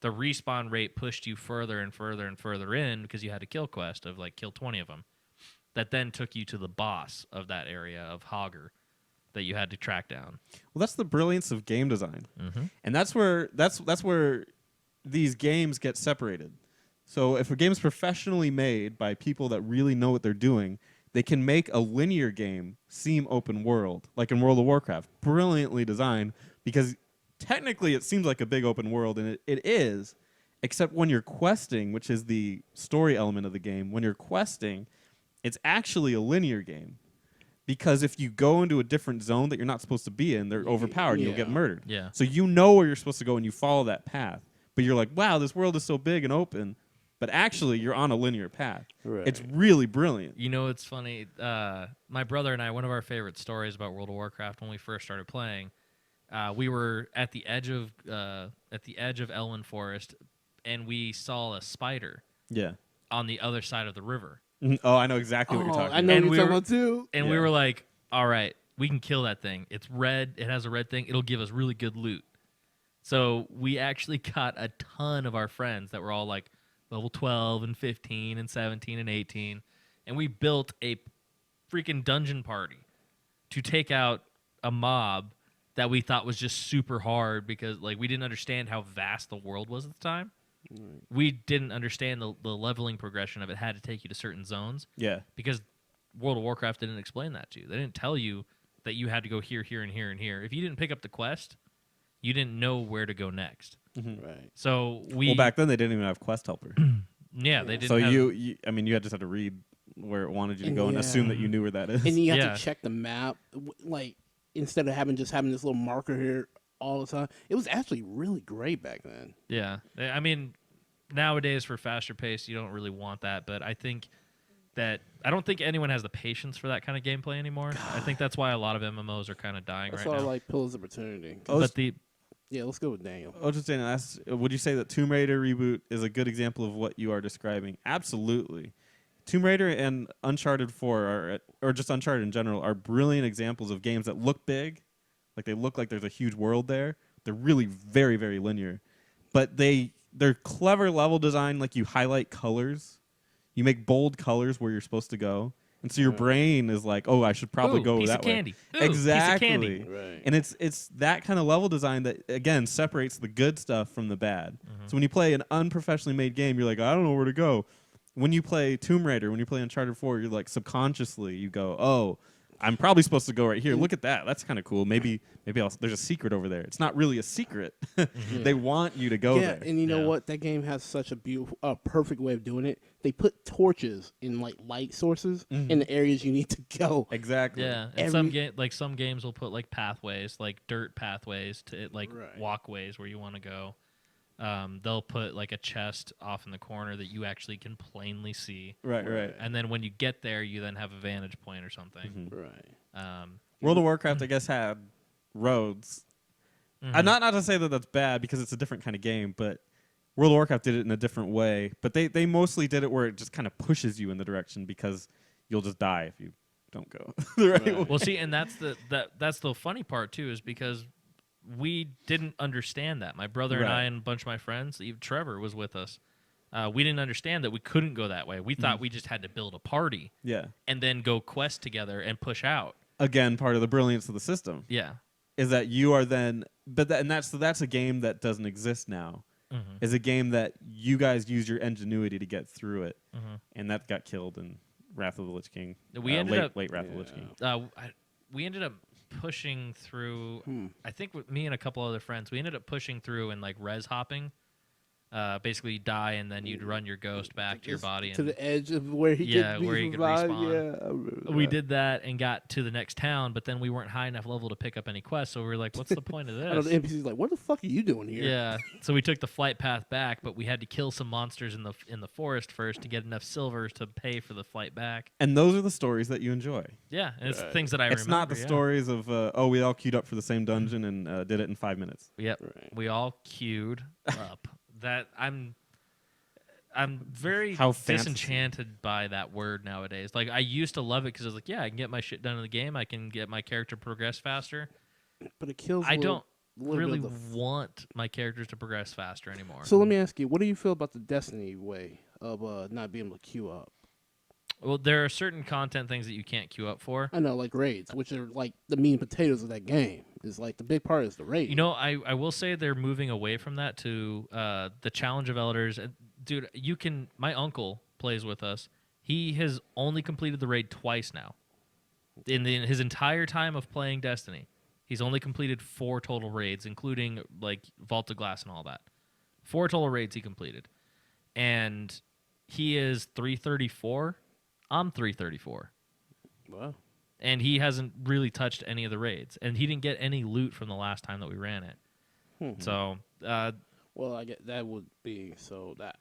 the respawn rate pushed you further and further and further in because you had a kill quest of kill 20 of them. That then took you to the boss of that area of Hogger that you had to track down. Well, that's the brilliance of game design, Mm-hmm. and that's where these games get separated. So if a game is professionally made by people that really know what they're doing, they can make a linear game seem open world, like in World of Warcraft, brilliantly designed, because technically it seems like a big open world, and it is, except when you're questing, which is the story element of the game. When you're questing, it's actually a linear game, because if you go into a different zone that you're not supposed to be in, they're overpowered and you'll get Yeah. murdered. Yeah. So you know where you're supposed to go and you follow that path. But you're like, wow, this world is so big and open. But actually, you're on a linear path. Right. It's really brilliant. You know, it's funny. My brother and I, one of our favorite stories about World of Warcraft when we first started playing, we were at the edge of Elwyn Forest, and we saw a spider Yeah. on the other side of the river. Oh, I know exactly what you're talking I know about. And what you're we talking about too. And Yeah. we were like, all right, we can kill that thing. It's red. It has a red thing. It'll give us really good loot. So we actually got a ton of our friends that were all like level 12 and 15 and 17 and 18. And we built a freaking dungeon party to take out a mob that we thought was just super hard because like we didn't understand how vast the world was at the time. We didn't understand the leveling progression of it had to take you to certain zones Yeah. because World of Warcraft didn't explain that to you. They didn't tell you that you had to go here, here, and here, and here. If you didn't pick up the quest, you didn't know where to go next. Right. So we Well, back then they didn't even have quest helper. yeah, they didn't So have, you, I mean, you had just had to read where it wanted you to And go and yeah. assume that you knew where that is. And you have Yeah. to check the map, like instead of having this little marker here all the time. It was actually really great back then. Yeah. I mean, nowadays for faster pace, you don't really want that, but I think that I don't think anyone has the patience for that kind of gameplay anymore. I think that's why a lot of MMOs are kind of dying That's right why I now. like Pillars of Eternity. Oh, But the Yeah, let's go with Daniel. I was just saying, would you say that Tomb Raider reboot is a good example of what you are describing? Absolutely. Tomb Raider and Uncharted 4, or just Uncharted in general, are brilliant examples of games that look big, like they look like there's a huge world there. They're really very, very linear, but they're clever level design. Like you highlight colors, you make bold colors where you're supposed to go, and so your brain is like, oh, I should probably Ooh, go piece that of way. candy. Ooh, Exactly. piece of candy. Right. And it's that kind of level design that again separates the good stuff from the bad. So when you play an unprofessionally made game, you're like, I don't know where to go. When you play Tomb Raider, when you play Uncharted 4, you're like subconsciously you go, oh, I'm probably supposed to go right here. Look at that. That's kind of cool. Maybe there's a secret over there. It's not really a secret. They want you to go Yeah, there. and you know Yeah. what? That game has such a beautiful, perfect way of doing it. They put torches in like light sources in the areas you need to go. Exactly. Yeah, and some games will put like pathways, like dirt pathways to like Right. walkways where you want to go. They'll put like a chest off in the corner that you actually can plainly see, Right. and then when you get there, you then have a vantage point or something. Right. World of Warcraft, I guess, had roads. Not to say that that's bad because it's a different kind of game, but World of Warcraft did it in a different way. But they mostly did it where it just kind of pushes you in the direction because you'll just die if you don't go the right way. Well, see, and that's the funny part too, is because we didn't understand that. My brother and Right. I and a bunch of my friends, even Trevor was with us. We didn't understand that we couldn't go that way. We thought we just had to build a party Yeah. and then go quest together and push out. Again, part of the brilliance of the system Yeah. is that you are then, that's a game that doesn't exist now. Is a game that you guys use your ingenuity to get through it, and that got killed in Wrath of the Lich King. We ended up late Wrath of the Lich King. We ended up pushing through. I think with me and a couple other friends, we ended up pushing through and like res hopping. Basically, you die and then you'd run your ghost back to your body. To And the edge of where he Yeah, could where he could revive. respawn. Yeah, I remember we that. did that and got to the next town, but then we weren't high enough level to pick up any quests. So we were like, "What's the point of I know this?" the NPC's like, what the fuck are you doing here? Yeah. So we took the flight path back, but we had to kill some monsters in the forest first to get enough silver to pay for the flight back. And those are the stories that you enjoy. Yeah, and it's the things that I It's remember. not the yeah. stories of we all queued up for the same dungeon and did it in 5 minutes. Yep. Right. We all queued up. That I'm very How fantasy. disenchanted by that word nowadays. Like I used to love it because I was like, yeah, I can get my shit done in the game. I can get my character progress faster. But it kills. I don't little really bit of the want my characters to progress faster anymore. So let me ask you, what do you feel about the Destiny way of not being able to queue up? Well, there are certain content things that you can't queue up for. I know, like raids, which are like the meat and potatoes of that game. Is like the big part is the raid. You know, I will say they're moving away from that to the Challenge of Elders. Dude, my uncle plays with us. He has only completed the raid twice now. In his entire time of playing Destiny, he's only completed 4 total raids, including like Vault of Glass and all that. 4 total raids he completed. And he is 334. I'm 334. Wow. And he hasn't really touched any of the raids. And he didn't get any loot from the last time that we ran it. So Well, I get that would be so that.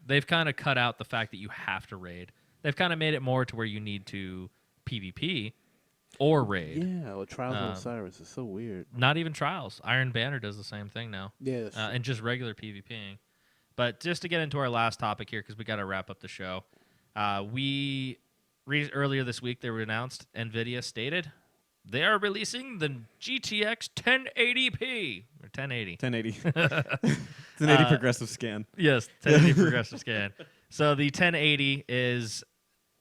they've kind of cut out the fact that you have to raid. They've kind of made it more to where you need to PvP or raid. Yeah, well, Trials of Osiris is so weird. Not even Trials. Iron Banner does the same thing now. Yeah, And just regular PvPing. But just to get into our last topic here, because we got to wrap up the show, earlier this week they were announced. NVIDIA stated they are releasing the GTX 1080p or 1080. 1080. It's an 80 progressive scan. Yes, 1080 progressive scan. So the 1080 is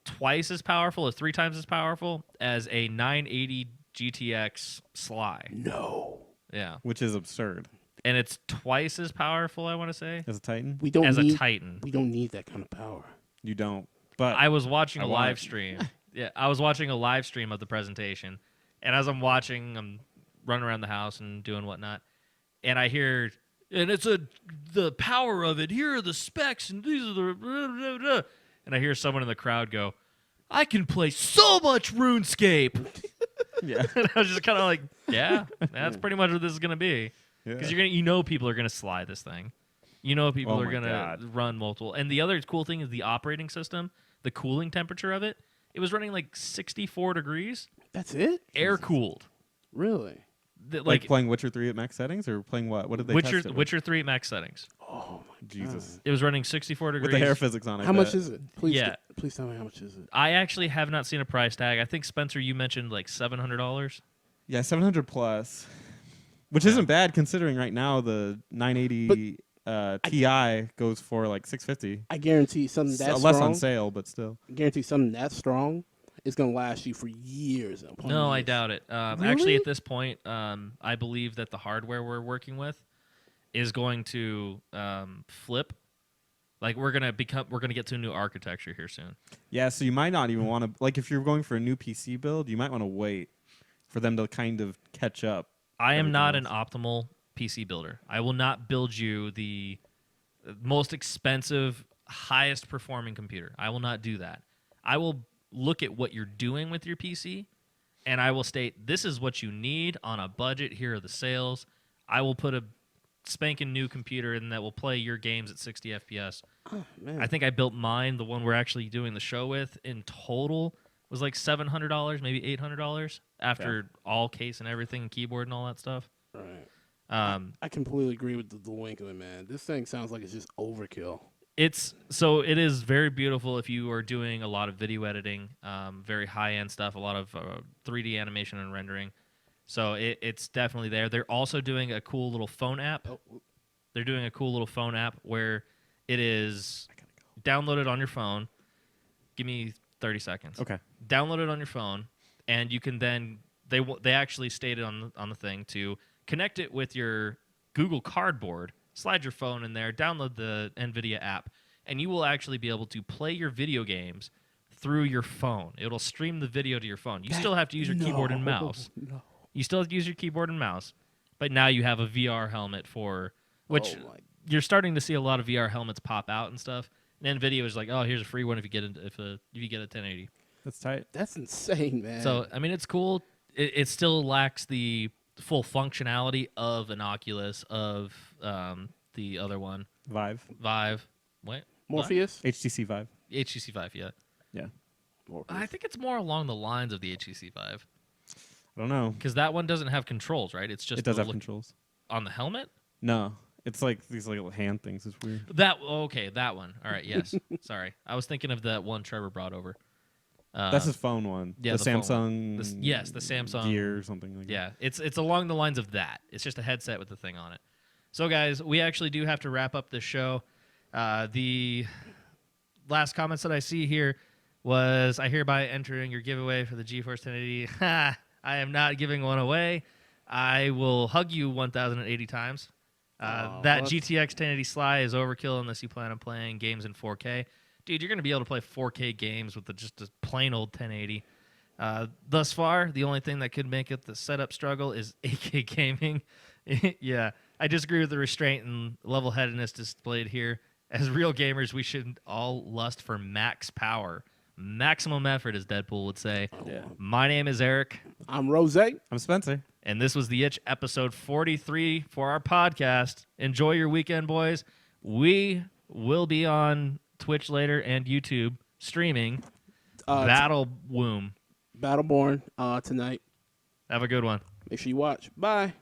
twice as powerful, or 3 times as powerful as a 980 GTX Sly. No. Yeah, Which is absurd. and it's twice as powerful, I want to say, As a Titan? We don't as need a Titan. We don't need that kind of power. You don't. But I was watching I a want live it. stream. Yeah, I was watching a live stream of the presentation, and as I'm watching, I'm running around the house and doing whatnot, and I hear, and it's the power of it. Here are the specs, and these are the blah, blah, blah. And I hear someone in the crowd go, "I can play so much RuneScape." yeah. And I was just kind of like, "Yeah, that's pretty much what this is gonna be." Because people are gonna slide this thing. People Oh are my gonna God. run multiple. And the other cool thing is the operating system, the cooling temperature of it. It was running like 64 degrees, That's it? air cooled. Really? Like playing Witcher 3 at max settings, or playing what? What did they test it with? Witcher 3 max settings. Oh my Jesus. It was running 64 degrees. With the hair physics on it. How much is it? Please, Yeah. please tell me how much is it? I actually have not seen a price tag. I think Spencer, you mentioned like $700. Yeah, 700 plus. Which isn't bad considering right now the 980 Ti goes for like 650. I guarantee something that's Less strong. on sale, but still. I guarantee something that strong is going to last you for years. No, I doubt it. Really? Actually, at this point, I believe that the hardware we're working with is going to flip. Like we're gonna get to a new architecture here soon. Yeah, so you might not even want to, like if you're going for a new PC build, you might want to wait for them to kind of catch up. I am not Everything an optimal PC builder. I will not build you the most expensive, highest performing computer. I will not do that. I will look at what you're doing with your PC, and I will state, this is what you need on a budget. Here are the sales. I will put a spanking new computer in that will play your games at 60 FPS. Oh, man. I think I built mine, the one we're actually doing the show with, in total was like $700, maybe $800 after all case and everything, keyboard and all that stuff. Right. I I completely agree with the Winkler, man. This thing sounds like it's just overkill. It is very beautiful if you are doing a lot of video editing, very high end stuff, a lot of 3D animation and rendering. So it's definitely there. They're also doing a cool little phone app. They're doing a cool little phone app where it is downloaded on your phone. Give me 30 seconds. Okay. Download it on your phone, and you can then they actually stated on the thing to connect it with your Google Cardboard, slide your phone in there, download the NVIDIA app, and you will actually be able to play your video games through your phone. It'll stream the video to your phone. You still have to use your keyboard and mouse. No. You still have to use your keyboard and mouse, but now you have a VR helmet which Oh, my. you're starting to see a lot of VR helmets pop out and stuff. And NVIDIA is like, oh, here's a free one if you get a 1080. That's tight. That's insane, man. So I mean, it's cool. It still lacks the full functionality of an Oculus, of the other one, Vive. Vive. What? Morpheus? HTC Vive. HTC Vive. Yeah, Yeah. Morpheus. I think it's more along the lines of the HTC Vive I don't know. because that one doesn't have controls, right? It's just It does the have controls. on the helmet. No. It's like these little hand things. It's weird. That one. All right, yes. Sorry, I was thinking of that one Trevor brought over. That's his phone one. yeah, the the phone Samsung. the Samsung Gear or something like that. Yeah, it's along the lines of that. It's just a headset with the thing on it. So, guys, we actually do have to wrap up this show. The last comments that I see here was, I hereby entering your giveaway for the GeForce 1080. Ha! I am not giving one away. I will hug you 1,080 times. That what? GTX 1080 Sly is overkill unless you plan on playing games in 4K. Dude, you're going to be able to play 4K games with just a plain old 1080. Thus far, the only thing that could make it the setup struggle is 8K gaming. Yeah, I disagree with the restraint and level-headedness displayed here. As real gamers, we should all lust for max power. Maximum effort, as Deadpool would say. Yeah. My name is Eric, I'm Rose. I'm Spencer. and this was The Itch, episode 43 for our podcast. Enjoy your weekend, boys. We will be on Twitch later and YouTube streaming Battle Womb. Battleborn tonight. Have a good one. Make sure you watch. Bye.